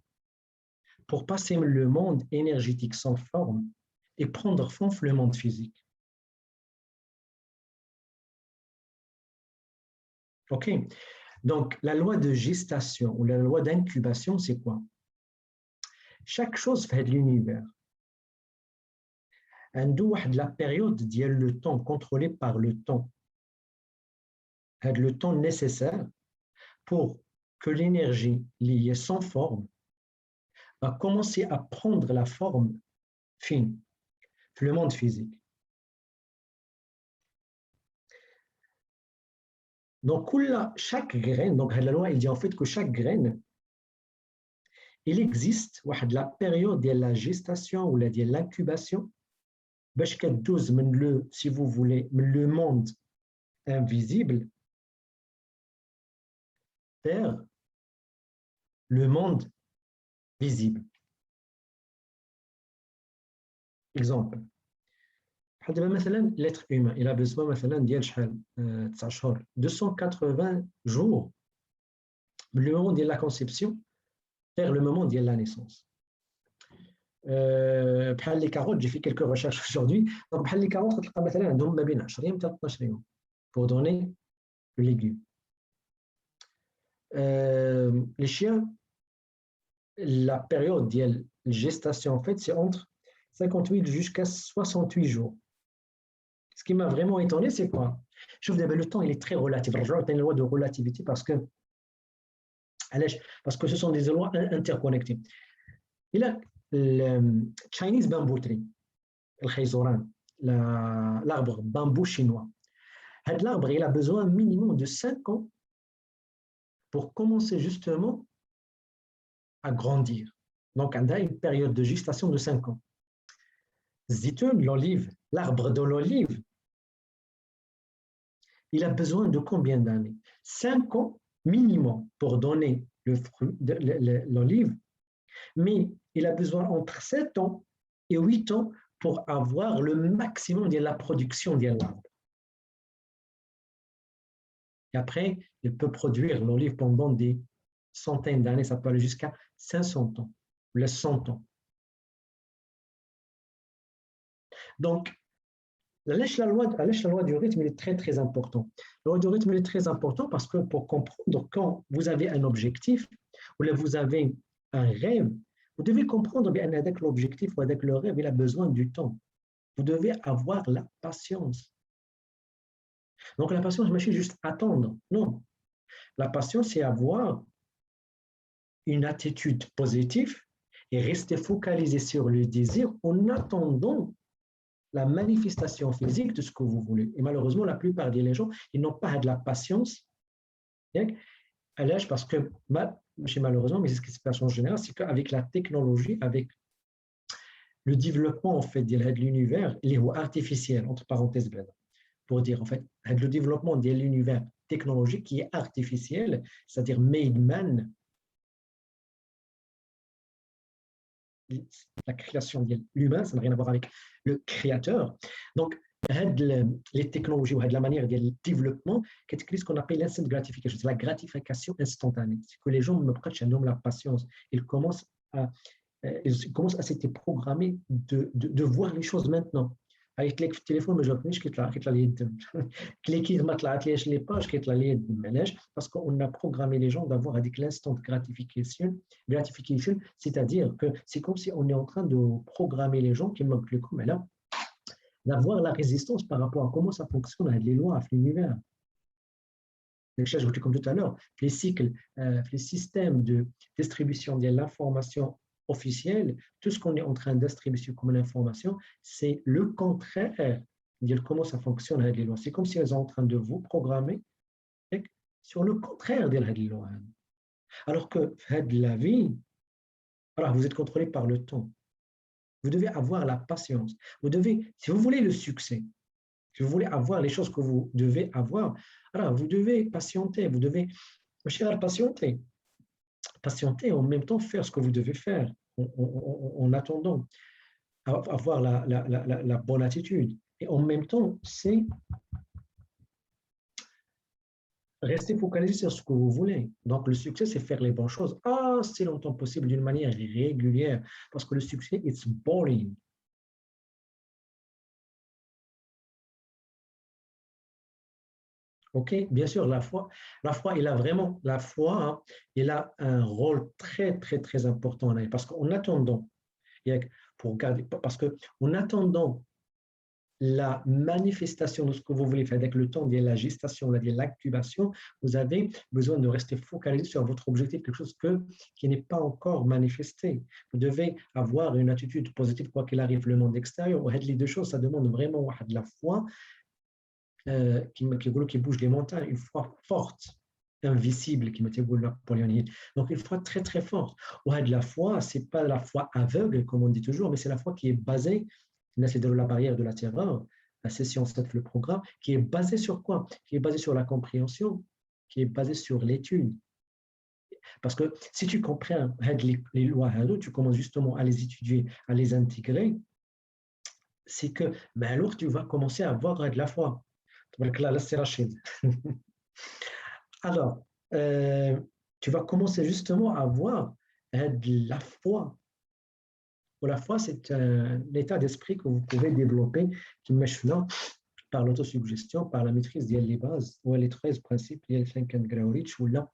pour passer le monde énergétique sans forme et prendre forme le monde physique. OK. Donc, la loi de gestation ou la loi d'incubation, c'est quoi? Chaque chose fait de l'univers. La période de le temps contrôlé par le temps. Le temps nécessaire pour que l'énergie liée sans forme va commencer à prendre la forme fine, le monde physique. Donc, chaque graine, donc la loi, il dit en fait que chaque graine, il existe la période de la gestation ou de l'incubation, si vous voulez, le monde invisible vers le monde visible. Exemple. مثلا l'être humain il a besoin مثلا ديال شحال 9 شهور 280 jours le moment de la conception vers le moment de la naissance. بحال les carottes, j'ai fait quelques recherches aujourd'hui. Donc بحال les carottes تلقى مثلا عندهم ما بين 10 حتى 12 يوم pour donner le légume. Les chiens, la période de gestation en fait c'est entre 58 jusqu'à 68 jours. Ce qui m'a vraiment étonné, c'est quoi? Je trouve que le temps, il est très relatif. Je vois une loi de relativité parce que ce sont des lois interconnectées. Il a le Chinese bamboo tree, l'arbre bambou chinois. L'arbre, il a besoin minimum de 5 ans pour commencer justement à grandir. Donc, on a une période de gestation de 5 ans. Zitoun, l'olive, l'arbre de l'olive, il a besoin de combien d'années? 5 ans minimum pour donner le fruit de l'olive, mais il a besoin entre 7 ans et 8 ans pour avoir le maximum de la production de l'arbre. Et après, il peut produire l'olive pendant des centaines d'années, ça peut aller jusqu'à 500 ans, ou les 100 ans. Donc, la loi du rythme est très, très important. La loi du rythme est très important parce que pour comprendre quand vous avez un objectif ou là vous avez un rêve, vous devez comprendre bien avec l'objectif ou avec le rêve, il a besoin du temps. Vous devez avoir la patience. Donc, la patience, c'est juste attendre. Non. La patience, c'est avoir une attitude positive et rester focalisé sur le désir en attendant la manifestation physique de ce que vous voulez. Et malheureusement, la plupart des gens, ils n'ont pas de la patience. À l'âge, parce que, malheureusement, mais c'est ce qui se passe en général, c'est qu'avec la technologie, avec le développement en fait, de l'univers, il est artificiel, entre parenthèses, pour dire en fait, le développement de l'univers technologique qui est artificiel, c'est-à-dire made man, la création de l'humain, ça n'a rien à voir avec le créateur. Donc, les technologies ou la manière de développement, c'est ce qu'on appelle l'instant gratification, c'est la gratification instantanée. C'est que les gens ne prêtent la patience. Ils commencent à s'être programmés de voir les choses maintenant. Avec le téléphone, je les pages, parce qu'on a programmé les gens d'avoir avec l'instant gratification, c'est-à-dire que c'est comme si on est en train de programmer les gens qui manquent le coup, mais là, d'avoir la résistance par rapport à comment ça fonctionne avec les lois, avec l'univers. Comme tout à l'heure, les cycles, les systèmes de distribution de l'information officielle, tout ce qu'on est en train de distribuer comme information, c'est le contraire de comment ça fonctionne avec les lois. C'est comme si elles sont en train de vous programmer sur le contraire de la loi. Alors que la vie, alors vous êtes contrôlé par le temps. Vous devez avoir la patience. Vous devez, si vous voulez le succès, si vous voulez avoir les choses que vous devez avoir, alors vous devez patienter, vous devez patienter. Patienter en même temps faire ce que vous devez faire en attendant avoir la bonne attitude. Et en même temps, c'est rester focalisé sur ce que vous voulez. Donc, le succès, c'est faire les bonnes choses assez longtemps possible d'une manière régulière parce que le succès, it's boring. Ok, bien sûr, la foi, il a vraiment, la foi, hein, il a un rôle très, très, très important parce qu'en attendant, pour garder, parce que en attendant la manifestation de ce que vous voulez faire avec le temps, de la gestation, de l'activation, vous avez besoin de rester focalisé sur votre objectif, quelque chose qui n'est pas encore manifesté. Vous devez avoir une attitude positive quoi qu'il arrive le monde extérieur. Les deux choses, ça demande vraiment de la foi qui bouge les montagnes, une foi forte, invisible, qui me Napoléon. Donc, une foi très, très forte. Ouais, de la foi, ce n'est pas la foi aveugle, comme on dit toujours, mais c'est la foi qui est basée, là, c'est de la barrière de la terreur, la session 7, le programme, qui est basée sur quoi? Qui est basée sur la compréhension, qui est basée sur l'étude. Parce que si tu comprends les lois, tu commences justement à les étudier, à les intégrer, c'est que ben alors tu vas commencer à avoir de la foi. Donc là, c'est Rachid. Alors, tu vas commencer justement à avoir de la foi. La foi, c'est un état d'esprit que vous pouvez développer qui marche là par l'autosuggestion, par la maîtrise des bases, ou les 13 principes, les 5 ou là,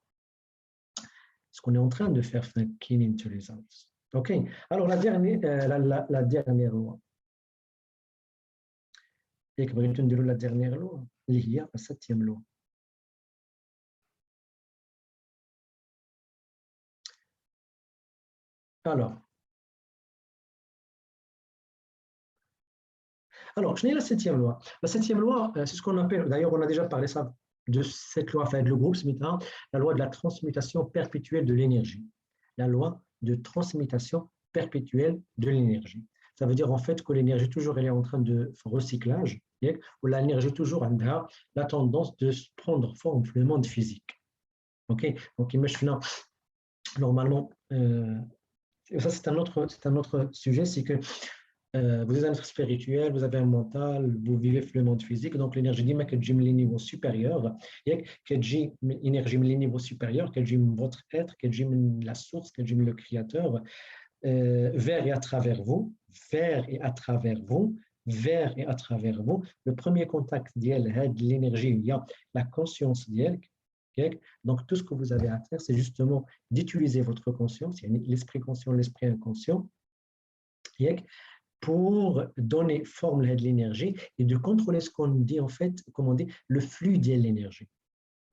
ce qu'on est en train de faire, thinking into results. OK. Alors, la dernière loi. Et que la dernière loi, il y a la 7e loi. Alors, je n'ai la 7e loi. La 7e loi, c'est ce qu'on appelle, d'ailleurs, on a déjà parlé ça, de cette loi, enfin, le groupe Smith, la loi de la transmutation perpétuelle de l'énergie. La loi de transmutation perpétuelle de l'énergie. Ça veut dire en fait que l'énergie toujours elle est en train de recyclage, ou l'énergie toujours a la tendance de prendre forme dans le monde physique. Ok, donc imaginons normalement, ça c'est un autre sujet, c'est que vous êtes un être spirituel, vous avez un mental, vous vivez le monde physique, donc l'énergie dit que j'ai le niveau supérieur, que j'ai l'énergie le niveau supérieur, que j'ai votre être, que j'ai la source, que j'ai le créateur, vers et à travers vous, vers et à travers vous, vers et à travers vous. Le premier contact d'elle, de l'énergie, il y a la conscience d'elle. Donc, tout ce que vous avez à faire, c'est justement d'utiliser votre conscience, l'esprit conscient, l'esprit inconscient, pour donner forme à l'énergie et de contrôler ce qu'on dit en fait, comme on dit, le flux de l'énergie.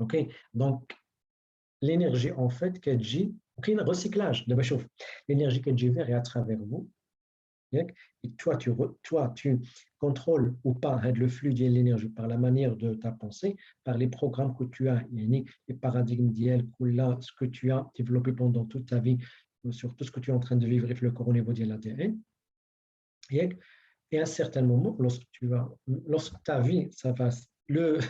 Ok, donc l'énergie en fait qu'elle dit, ok, le recyclage de chauffe, l'énergie qu'elle dit vers et à travers vous, et toi tu contrôles ou pas le flux de l'énergie par la manière de ta pensée, par les programmes que tu as, les paradigmes d'IEL, ce que tu as développé pendant toute ta vie, sur tout ce que tu es en train de vivre avec le corps au niveau de l'ADN. Et à un certain moment, lorsque ta vie, ça va, le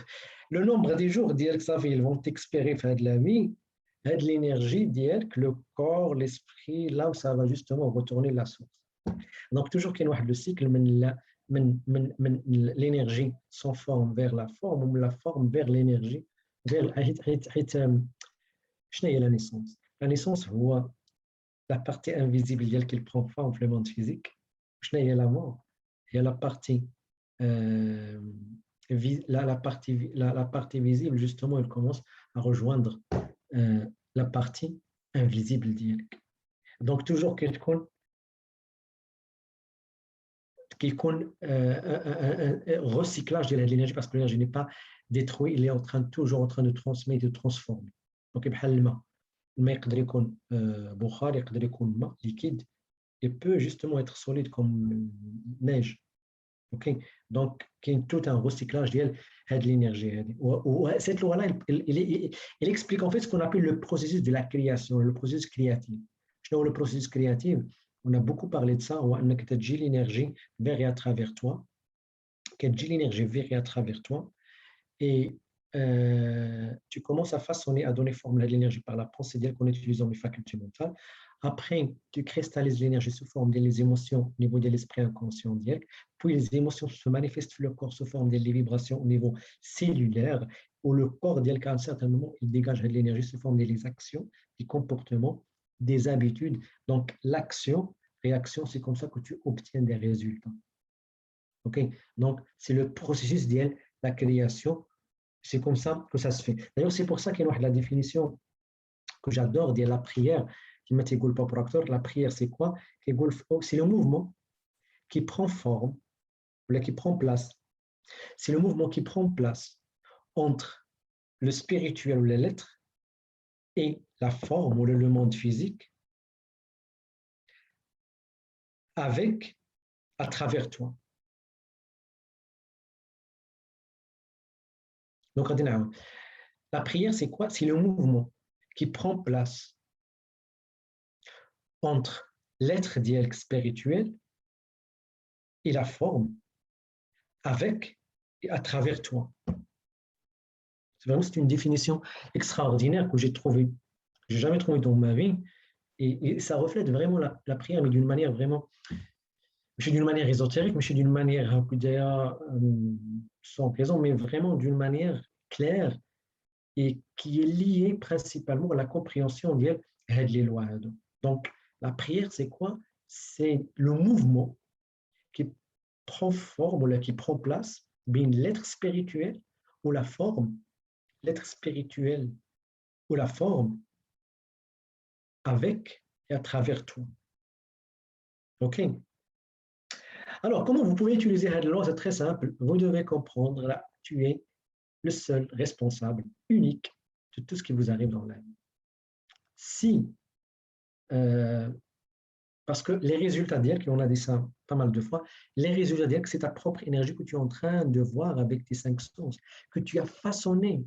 nombre des jours que ça fait, ils vont t'expérer faire de la vie, de l'énergie, dire que le corps, l'esprit, là où ça va justement retourner la source. Donc, toujours qu'il y a le cycle, l'énergie sans forme vers la forme, ou la forme vers l'énergie, vers la naissance. La naissance, voit la partie invisible qu'il prend forme dans le monde physique. La mort. Il y a la partie, la partie visible, justement, elle commence à rejoindre la partie invisible d'elle. Donc, toujours quelqu'un un recyclage de l'énergie parce que l'énergie n'est pas détruite, il est toujours en train de transmettre, de transformer. Donc, بحال الماء يقدر يكون بخار يقدر يكون ماء liquide et peut justement être solide comme neige. Okay? Donc, il y a tout un recyclage de l'énergie. Cette loi-là, elle explique en fait ce qu'on appelle le processus de la création, le processus créatif. Le processus créatif, on a beaucoup parlé de ça, on a l'énergie vers et à travers toi, l'énergie vers et à travers toi, et tu commences à façonner, à donner forme à l'énergie par la pensée d'elle qu'en utilisant les facultés mentales. Après, tu cristallises l'énergie sous forme des émotions au niveau de l'esprit inconscient d'elle. Puis les émotions se manifestent sur le corps sous forme des vibrations au niveau cellulaire, où le corps d'elle, qu'à un certain moment, il dégage de l'énergie sous forme des actions, des comportements, des habitudes. Donc, l'action, réaction, c'est comme ça que tu obtiens des résultats. OK? Donc, c'est le processus d'elle, la création. C'est comme ça que ça se fait. D'ailleurs, c'est pour ça qu'il y a la définition que j'adore de la prière qui m'a dit pour acteur. La prière, c'est quoi? C'est le mouvement qui prend forme, ou qui prend place. C'est le mouvement qui prend place entre le spirituel ou les lettres et la forme ou le monde physique avec, à travers toi. Donc, la prière, c'est quoi? C'est le mouvement qui prend place entre l'être dialecte spirituel et la forme avec et à travers toi. C'est une définition extraordinaire que j'ai trouvée, j'ai jamais trouvée dans ma vie, et ça reflète vraiment la prière, mais d'une manière vraiment, je suis d'une manière ésotérique, mais je suis d'une manière sans plaisant, mais vraiment d'une manière claire et qui est liée principalement à la compréhension de les lois. Donc, la prière, c'est quoi? C'est le mouvement qui prend forme, ou qui prend place, bien l'être spirituel ou la forme, l'être spirituel ou la forme avec et à travers toi. OK? Alors, comment vous pouvez utiliser Had Law? C'est très simple. Vous devez comprendre, là, tu es le seul responsable unique de tout ce qui vous arrive dans la vie. Si, euh, parce que les résultats d'IELTS, on a dit ça pas mal de fois, les résultats d'IELTS, c'est ta propre énergie que tu es en train de voir avec tes 5 sens, que tu as façonné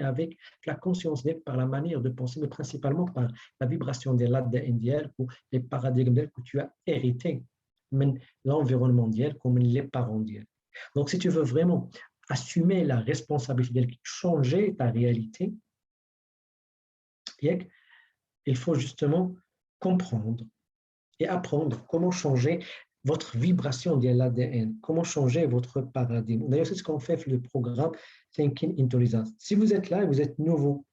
avec la conscience d'IELTS par la manière de penser, mais principalement par la vibration des lattes d'IELTS ou les paradigmes d'IELTS que tu as hérités, l'environnement d'IELTS comme les parents d'IELTS. Donc, si tu veux vraiment assumer la responsabilité d'IELTS, changer ta réalité, il faut justement comprendre et apprendre comment changer votre vibration de l'ADN, comment changer votre paradigme. D'ailleurs, c'est ce qu'on fait le programme Thinking Intelligence. Si vous êtes là et vous êtes nouveau,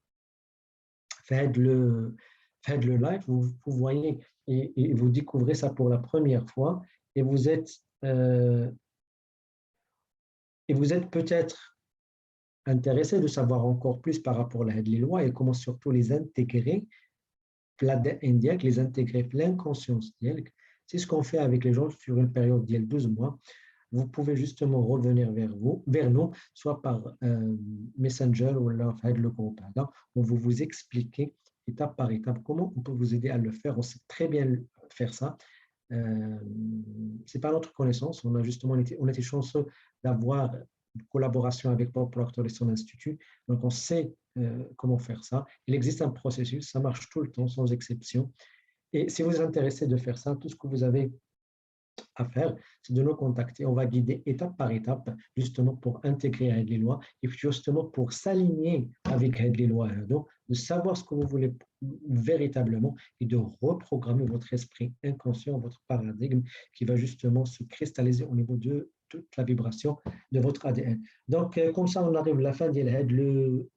faites le live, vous voyez et vous découvrez ça pour la première fois et vous êtes peut-être intéressé de savoir encore plus par rapport à les lois et comment surtout les intégrer, les intégrer l'inconscience. C'est ce qu'on fait avec les gens sur une période de 12 mois. Vous pouvez justement revenir vers nous, soit par Messenger ou le groupe. Là, on va vous expliquer étape par étape comment on peut vous aider à le faire. On sait très bien faire ça. C'est pas notre connaissance. On était chanceux d'avoir une collaboration avec Bob Proctor et son institut. Donc, on sait comment faire ça. Il existe un processus, ça marche tout le temps, sans exception. Et si vous êtes intéressé de faire ça, tout ce que vous avez à faire, c'est de nous contacter. On va guider étape par étape, justement pour intégrer les lois et justement pour s'aligner avec les lois, donc de savoir ce que vous voulez véritablement et de reprogrammer votre esprit inconscient, votre paradigme qui va justement se cristalliser au niveau de toute la vibration de votre ADN. Donc, comme ça, on arrive à la fin de le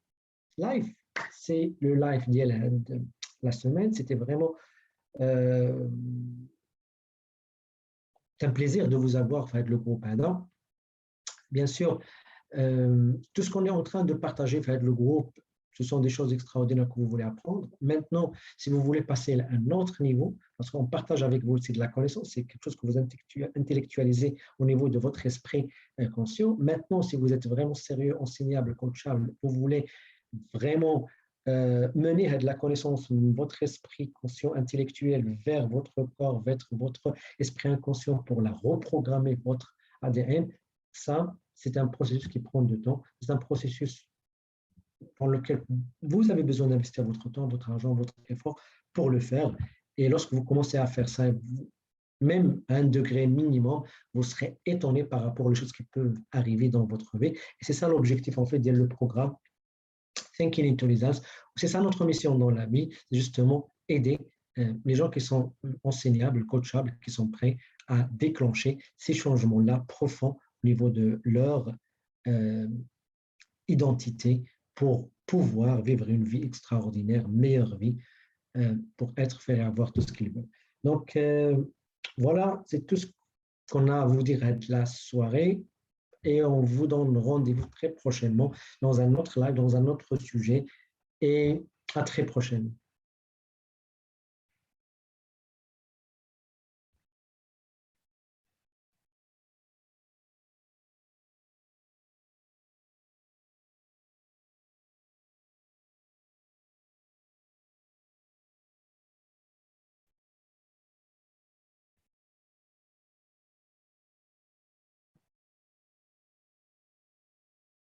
live. C'est le live de la semaine. C'était vraiment c'est un plaisir de vous avoir fait le groupe Adam. Bien sûr, tout ce qu'on est en train de partager fait le groupe, ce sont des choses extraordinaires que vous voulez apprendre. Maintenant, si vous voulez passer à un autre niveau, parce qu'on partage avec vous aussi de la connaissance, c'est quelque chose que vous intellectualisez au niveau de votre esprit conscient. Maintenant, si vous êtes vraiment sérieux, enseignable, coachable, vous voulez vraiment mener à de la connaissance, votre esprit conscient intellectuel vers votre corps, vers votre esprit inconscient pour la reprogrammer, votre ADN, ça, c'est un processus qui prend du temps. C'est un processus pour lequel vous avez besoin d'investir votre temps, votre argent, votre effort pour le faire. Et lorsque vous commencez à faire ça, même à un degré minimum, vous serez étonné par rapport aux choses qui peuvent arriver dans votre vie. Et c'est ça l'objectif, en fait, de le programme Thinking Intelligence. C'est ça notre mission dans la vie, c'est justement aider les gens qui sont enseignables, coachables, qui sont prêts à déclencher ces changements-là profonds au niveau de leur identité pour pouvoir vivre une vie extraordinaire, meilleure vie, pour être fait et avoir tout ce qu'ils veulent. Donc, voilà, c'est tout ce qu'on a à vous dire de la soirée et on vous donne rendez-vous très prochainement dans un autre live, dans un autre sujet et à très prochainement.